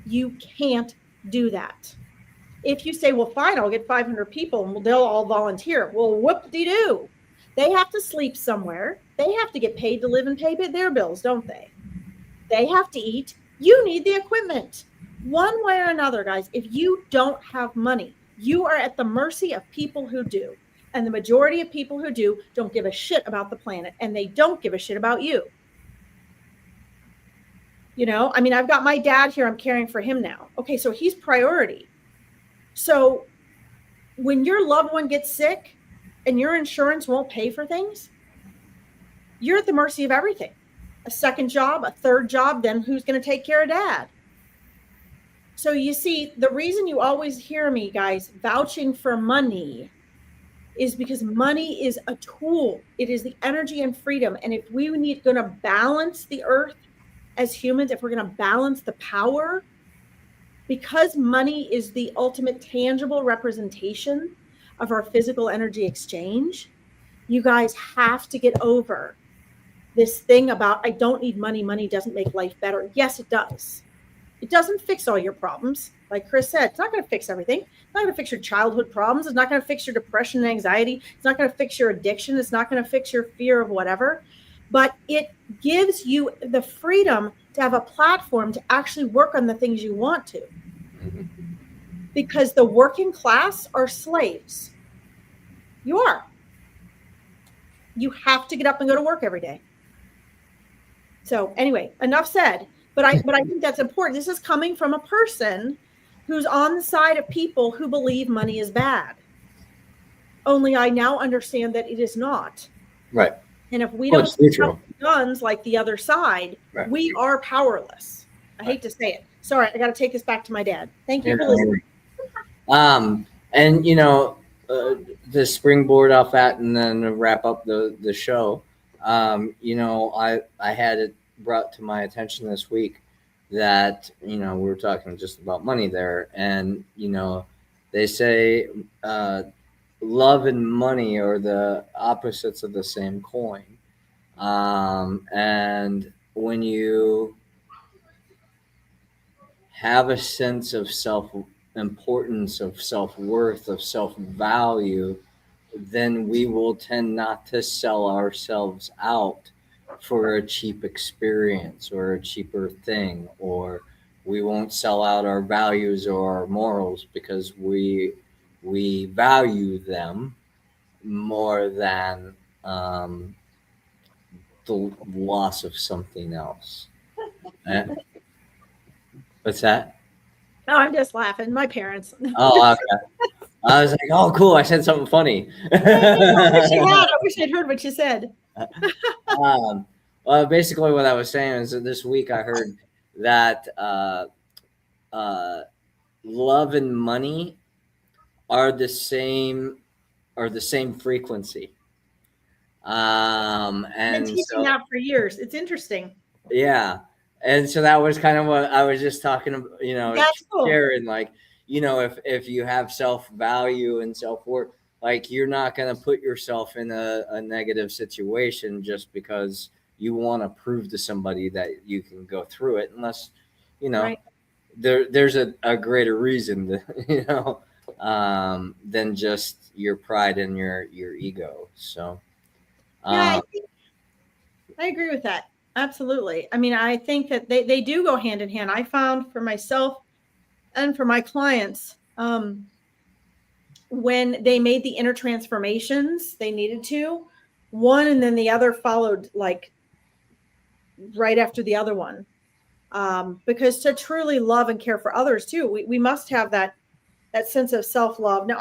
you can't do that. If you say, well, fine, I'll get 500 people and they'll all volunteer. Well, whoop-de-doo. They have to sleep somewhere. They have to get paid to live and pay their bills, don't they? They have to eat. You need the equipment. One way or another, guys, if you don't have money, you are at the mercy of people who do. And the majority of people who do don't give a shit about the planet, and they don't give a shit about you. I've got my dad here. I'm caring for him now. Okay, so he's priority. So when your loved one gets sick and your insurance won't pay for things, you're at the mercy of everything. A second job, a third job, then who's going to take care of dad? So you see, the reason you always hear me, guys, vouching for money is because money is a tool. It is the energy and freedom. And if we need going to balance the earth as humans, if we're going to balance the power, because money is the ultimate tangible representation of our physical energy exchange, you guys have to get over this thing about, I don't need money. Money doesn't make life better. Yes, it does. It doesn't fix all your problems. Like Chris said, it's not going to fix everything. It's not going to fix your childhood problems. It's not going to fix your depression and anxiety. It's not going to fix your addiction. It's not going to fix your fear of whatever. But it gives you the freedom to have a platform to actually work on the things you want to. Because the working class are slaves. You are. You have to get up and go to work every day. So anyway, enough said. But I think that's important. This is coming from a person who's on the side of people who believe money is bad. Only I now understand that it is not. Right. And if we don't have guns like the other side, right, we are powerless. I hate to say it. Sorry, I got to take this back to my dad. Thank you for listening. And you know, the springboard off that, and then wrap up the show. You know, I had it brought to my attention this week that, you know, we were talking just about money there, and you know, they say love and money are the opposites of the same coin. And when you have a sense of self-importance, of self-worth, of self-value, then we will tend not to sell ourselves out for a cheap experience or a cheaper thing, or we won't sell out our values or our morals because we value them more than the loss of something else. What's that? No, I'm just laughing. My parents. Oh, okay. I was like, oh, cool. I said something funny. I wish I'd heard what you said. Well, basically what I was saying is that this week I heard that love and money are the same frequency. And I've been teaching that for years. It's interesting. Yeah. And so that was kind of what I was just talking about, you know, sharing, like, you know, if you have self-value and self-worth, like, you're not going to put yourself in a negative situation just because you want to prove to somebody that you can go through it, unless, you know, right, there's a greater reason to, you know, than just your pride and your ego. So, yeah, I agree with that. Absolutely. I mean, I think that they do go hand in hand. I found for myself and for my clients, when they made the inner transformations they needed to, one and then the other followed like right after the other one. Because to truly love and care for others too, we must have that sense of self-love. Now,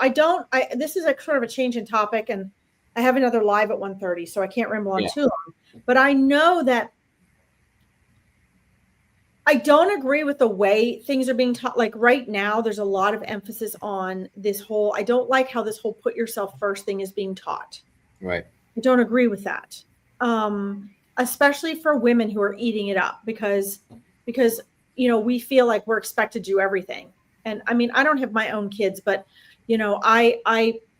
this is a sort of a change in topic, and I have another live at 1:30, so I can't ramble on too long. But I know that I don't agree with the way things are being taught. Like right now, there's a lot of emphasis on this whole, I don't like how this whole put yourself first thing is being taught. Right. I don't agree with that. Especially for women who are eating it up because, you know, we feel like we're expected to do everything. And I mean, I don't have my own kids, but, you know, I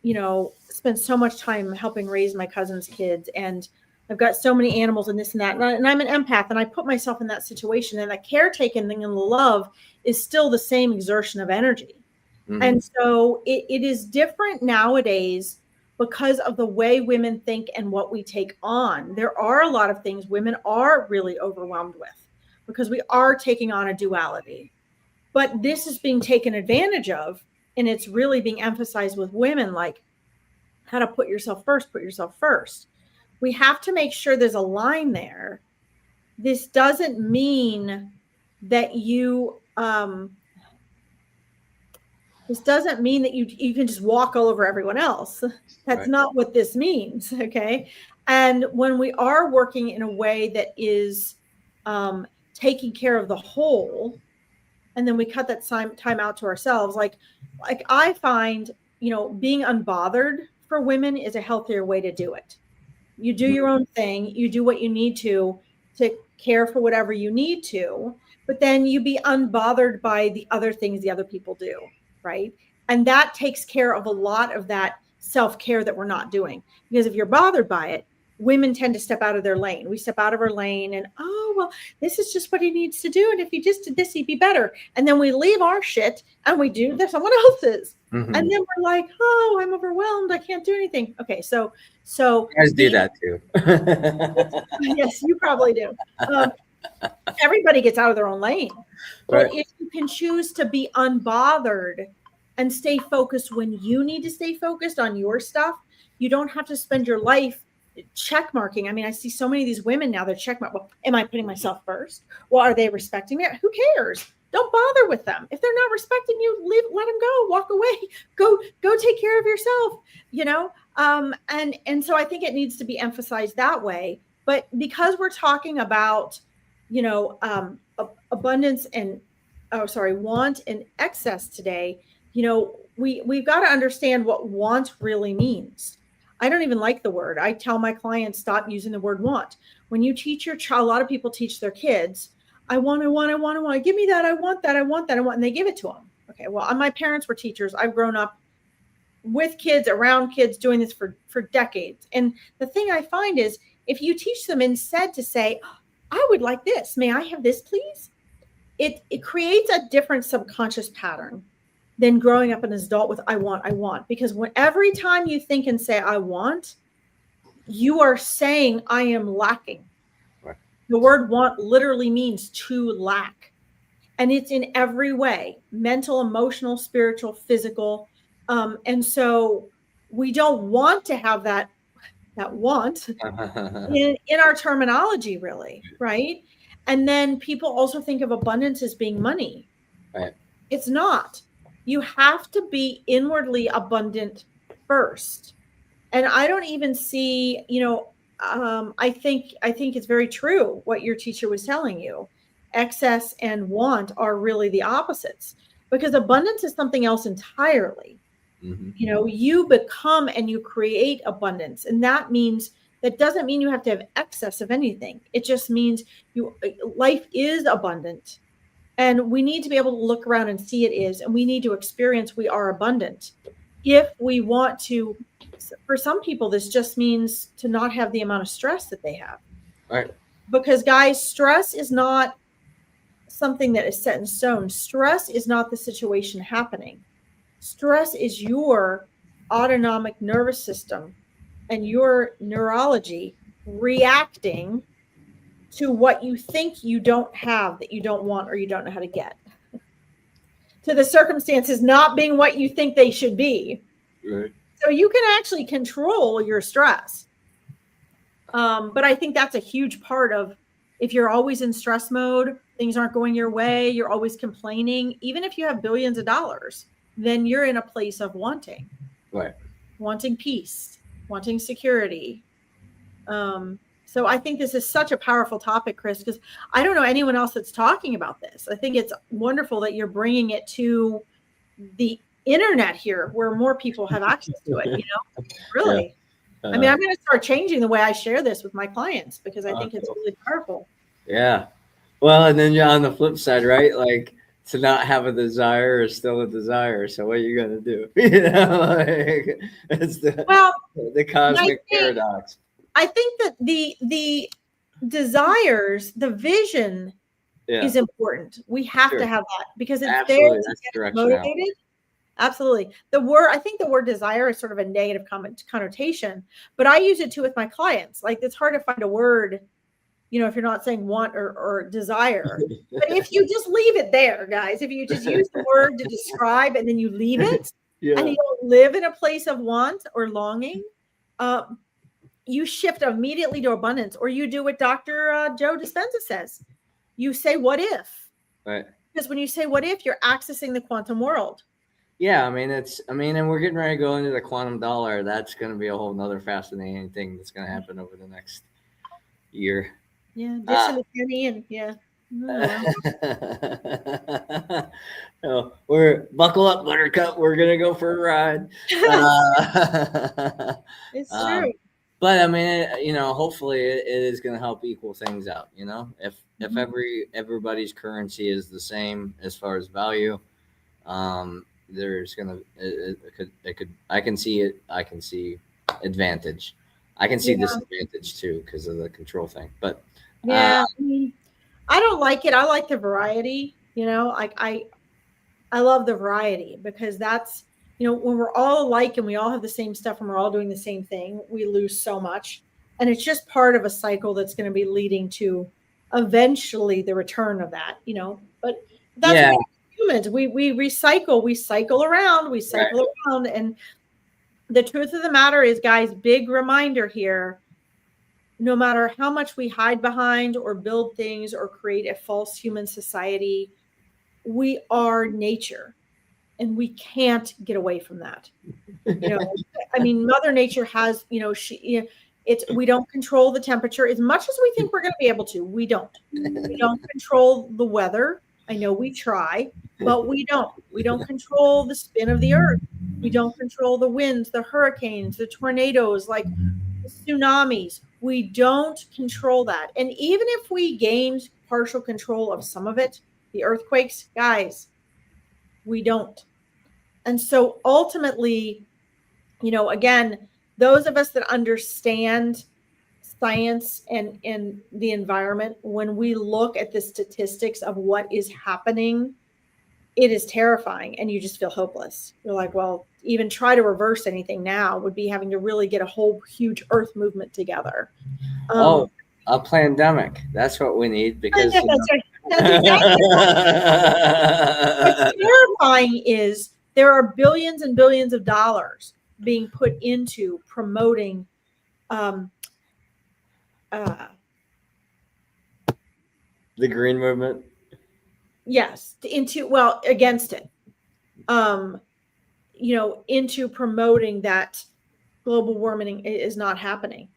you know, spend so much time helping raise my cousin's kids, and I've got so many animals and this and that. And I'm an empath, and I put myself in that situation, and that caretaking thing and the love is still the same exertion of energy. Mm-hmm. And so it is different nowadays because of the way women think and what we take on. There are a lot of things women are really overwhelmed with because we are taking on a duality. But this is being taken advantage of, and it's really being emphasized with women, like how to put yourself first, put yourself first. We have to make sure there's a line there. This doesn't mean that you This doesn't mean that you can just walk all over everyone else. That's Right. not what this means. Okay. And when we are working in a way that is taking care of the whole, and then we cut that time out to ourselves, like I find, being unbothered for women is a healthier way to do it. You do your own thing, you do what you need to care for whatever you need to, but then you be unbothered by the other things the other people do, right? And that takes care of a lot of that self-care that we're not doing. Because if you're bothered by it, women tend to step out of their lane. We step out of our lane and, oh, well, this is just what he needs to do. And if he just did this, he'd be better. And then we leave our shit and we do someone else's. Mm-hmm. And then we're like, oh, I'm overwhelmed. I can't do anything. Okay. So you guys do that too. Yes, you probably do. Everybody gets out of their own lane. But if you can choose to be unbothered and stay focused when you need to stay focused on your stuff, you don't have to spend your life check marking. I mean, I see so many of these women now, they're check mark. Well, am I putting myself first? Well, are they respecting me? Who cares? Don't bother with them. If they're not respecting you, let them go, walk away, go take care of yourself, and so I think it needs to be emphasized that way. But because we're talking about, abundance and, want and excess today, we've got to understand what want really means. I don't even like the word. I tell my clients, stop using the word want. When you teach your child, a lot of people teach their kids, I want, give me that. I want that. And they give it to them. Okay. Well, my parents were teachers. I've grown up with kids, around kids, doing this for decades. And the thing I find is if you teach them instead to say, I would like this, may I have this, please? It creates a different subconscious pattern than growing up an adult with I want. Because every time you think and say, I want, you are saying I am lacking. Right. The word want literally means to lack. And it's in every way, mental, emotional, spiritual, physical. And so we don't want to have that want in our terminology, really, right? And then people also think of abundance as being money. Right. It's not. You have to be inwardly abundant first. And I don't even see, I think it's very true what your teacher was telling you. Excess and want are really the opposites, because abundance is something else entirely. Mm-hmm. You become and you create abundance. And that doesn't mean you have to have excess of anything. It just means life is abundant. And we need to be able to look around and see it is, and we need to experience we are abundant. If we want to, for some people, this just means to not have the amount of stress that they have. Right. Because guys, stress is not something that is set in stone. Stress is not the situation happening. Stress is your autonomic nervous system and your neurology reacting to what you think you don't have, that you don't want, or you don't know how to get. To the circumstances not being what you think they should be. Right. So you can actually control your stress. But I think that's a huge part of, if you're always in stress mode, things aren't going your way, you're always complaining, even if you have billions of dollars, then you're in a place of wanting. Right. Wanting peace, wanting security. So I think this is such a powerful topic, Chris, because I don't know anyone else that's talking about this. I think it's wonderful that you're bringing it to the internet here, where more people have access to it, really. Yeah. I mean, I'm going to start changing the way I share this with my clients, because I think it's really powerful. Yeah. Well, and then you're on the flip side, right? Like, to not have a desire is still a desire. So what are you going to do? It's the cosmic paradox. I think that the desires, the vision is important. We have to have that, because it's there to get motivated. Absolutely. I think the word desire is sort of a negative connotation, but I use it too with my clients. Like, it's hard to find a word, if you're not saying want or desire. But if you just leave it there, guys, if you just use the word to describe and then you leave it and you don't live in a place of want or longing, you shift immediately to abundance. Or you do what Dr. Joe Dispenza says. You say, what if? Right. Because when you say what if, you're accessing the quantum world. Yeah, and we're getting ready to go into the quantum dollar. That's going to be a whole nother fascinating thing that's going to happen over the next year. Yeah, Uh, dissing a penny and yeah. Oh, we're buckle up, Buttercup. We're gonna go for a ride. well. It's true. Um, but I mean, hopefully it is gonna help equal things out. If Mhm. everybody's currency is the same as far as value, there's gonna it could I can see it. I can see advantage. I can see Yeah, disadvantage too because of the control thing. But uh, yeah. I mean, I don't like it. I like the variety. Like I love the variety because that's when we're all alike and we all have the same stuff and we're all doing the same thing, we lose so much, and it's just part of a cycle that's going to be leading to eventually the return of that. But that's what yeah, we do as humans. We cycle around, right. and the truth of the matter is, guys, big reminder here, no matter how much we hide behind or build things or create a false human society, we are nature and we can't get away from that. You know, I mean, Mother Nature has, it's, we don't control the temperature as much as we think we're going to be able to. We don't. We don't control the weather. I know we try, but we don't. We don't control the spin of the earth. We don't control the winds, the hurricanes, the tornadoes, like the tsunamis. We don't control that. And even if we gained partial control of some of it, the earthquakes, guys, we don't. And so ultimately, again, those of us that understand science and the environment, when we look at the statistics of what is happening, it is terrifying and you just feel hopeless. You're like, well, even try to reverse anything now would be having to really get a whole huge earth movement together. Oh, Um, a pandemic. That's what we need because yeah, that's right. That's exactly what's terrifying is there are billions and billions of dollars being put into promoting um, uh, the green movement. yes, against it, um, into promoting that global warming is not happening.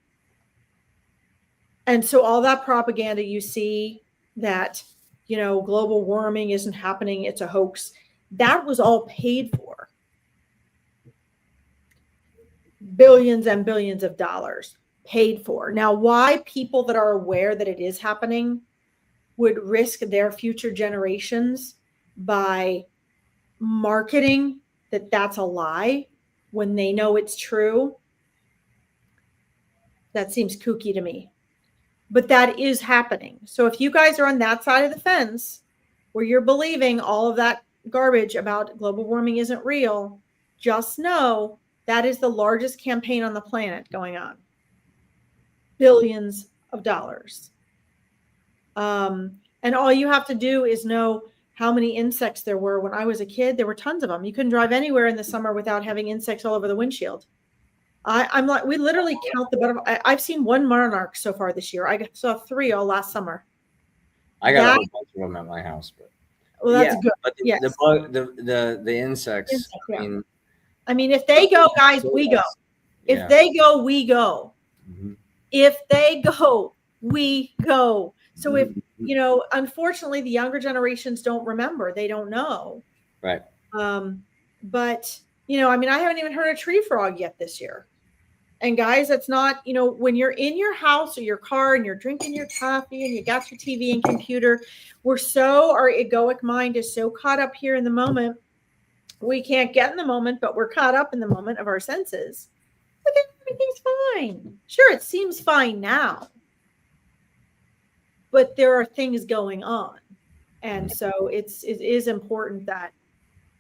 And so all that propaganda you see that, global warming isn't happening, it's a hoax, that was all paid for. Billions and billions of dollars paid for. Now, why people that are aware that it is happening would risk their future generations by marketing that that's a lie when they know it's true, that seems kooky to me. But that is happening. So if you guys are on that side of the fence where you're believing all of that garbage about global warming isn't real, just know that is the largest campaign on the planet going on. Billions of dollars. And all you have to do is know how many insects there were. When I was a kid, there were tons of them. You couldn't drive anywhere in the summer without having insects all over the windshield. I'm like, we literally count the butterfly. I've seen one monarch so far this year. I saw 3 all last summer. I got a That, whole bunch of them at my house, but well, yeah, that's good. but Yes. the bug, the insects. Insects, I yeah. mean, I mean, if they go, guys, we go. If yeah. they go, we go. Mhm. If they go, we go. So if, Mhm. unfortunately, the younger generations don't remember, they don't know. Right. But, I mean, I haven't even heard a tree frog yet this year. And guys, that's not, when you're in your house or your car and you're drinking your coffee and you got your TV and computer, our egoic mind is so caught up here in the moment. We can't get in the moment, but we're caught up in the moment of our senses. But then everything's fine. Sure, it seems fine now, but there are things going on. And so it is important that,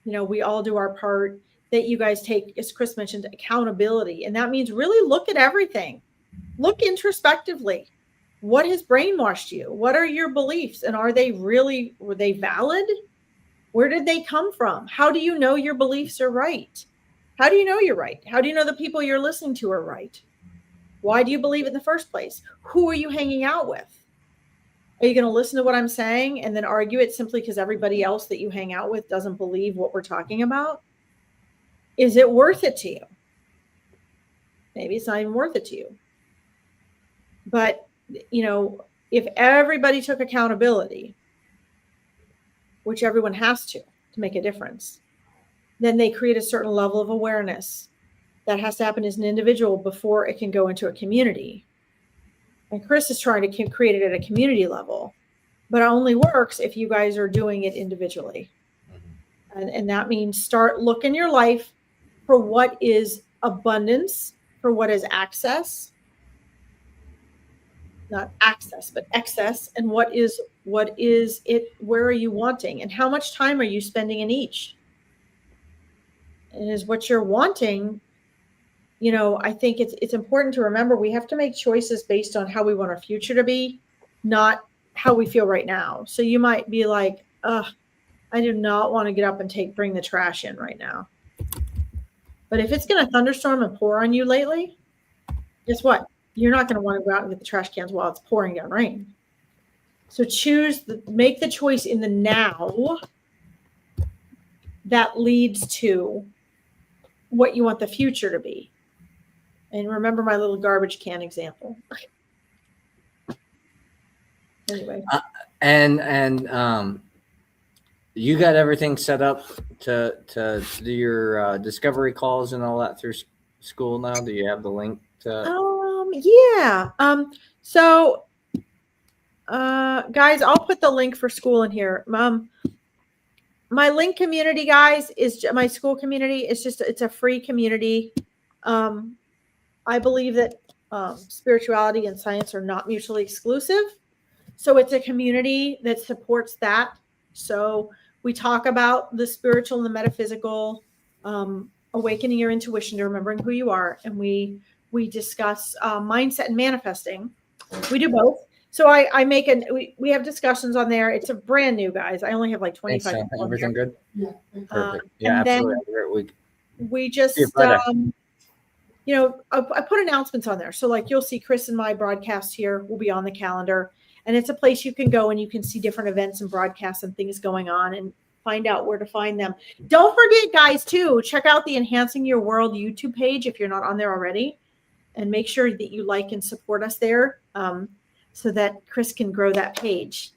we all do our part, that you guys take, as Chris mentioned, accountability. And that means really look at everything. Look introspectively. What has brainwashed you? What are your beliefs? And were they valid? Where did they come from? How do you know your beliefs are right? How do you know you're right? How do you know the people you're listening to are right? Why do you believe it in the first place? Who are you hanging out with? Are you going to listen to what I'm saying and then argue it simply because everybody else that you hang out with doesn't believe what we're talking about? Is it worth it to you? Maybe it's not even worth it to you. But, if everybody took accountability, which everyone has to make a difference, then they create a certain level of awareness that has to happen as an individual before it can go into a community. And Chris is trying to create it at a community level, but it only works if you guys are doing it individually. And that means start looking your life for what is abundance, for what is access, not access, but excess, and what is it, where are you wanting, and how much time are you spending in each? And is what you're wanting, I think it's important to remember we have to make choices based on how we want our future to be, not how we feel right now. So you might be like, I do not want to get up and bring the trash in right now. But if it's going to thunderstorm and pour on you lately, guess what? You're not going to want to go out and get the trash cans while it's pouring down rain. So make the choice in the now that leads to what you want the future to be. And remember my little garbage can example. Anyway. You got everything set up to do your discovery calls and all that through school now? Do you have the link to? Yeah. So, guys, I'll put the link for school in here. My link community, guys, is my school community. It's a free community. I believe that spirituality and science are not mutually exclusive. So it's a community that supports that. So we talk about the spiritual and the metaphysical, awakening your intuition to remembering who you are. And we discuss mindset and manifesting. We do both. So we have discussions on there. It's a brand new, guys. I only have like 25 people. Everything good? Yeah. Perfect. Yeah, absolutely. We just, I put announcements on there. So like you'll see Chris and my broadcast here will be on the calendar. And it's a place you can go and you can see different events and broadcasts and things going on and find out where to find them. Don't forget, guys, too, check out the Enhancing Your World YouTube page if you're not on there already. And make sure that you like and support us there so that Chris can grow that page.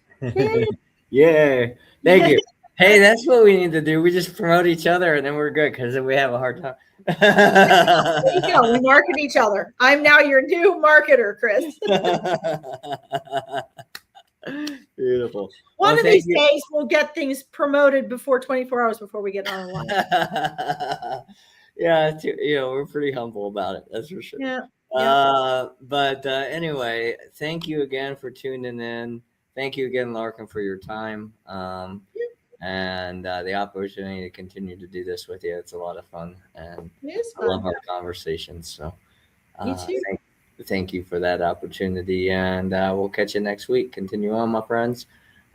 Yeah. Thank you. Hey, that's what we need to do. We just promote each other and then we're good because we have a hard time. There you go. We market each other. I'm now your new marketer, Chris. Beautiful. One of these days we'll get things promoted before 24 hours before we get online. Yeah, we're pretty humble about it. That's for sure. Yeah. But anyway, thank you again for tuning in. Thank you again, Larkin, for your time. And the opportunity to continue to do this with you. It's a lot of fun, and I love our conversations. So thank you for that opportunity, and we'll catch you next week. Continue on, my friends.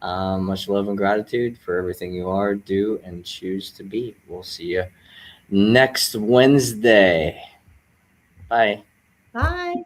Much love and gratitude for everything you are, do, and choose to be. We'll see you next Wednesday. Bye. Bye.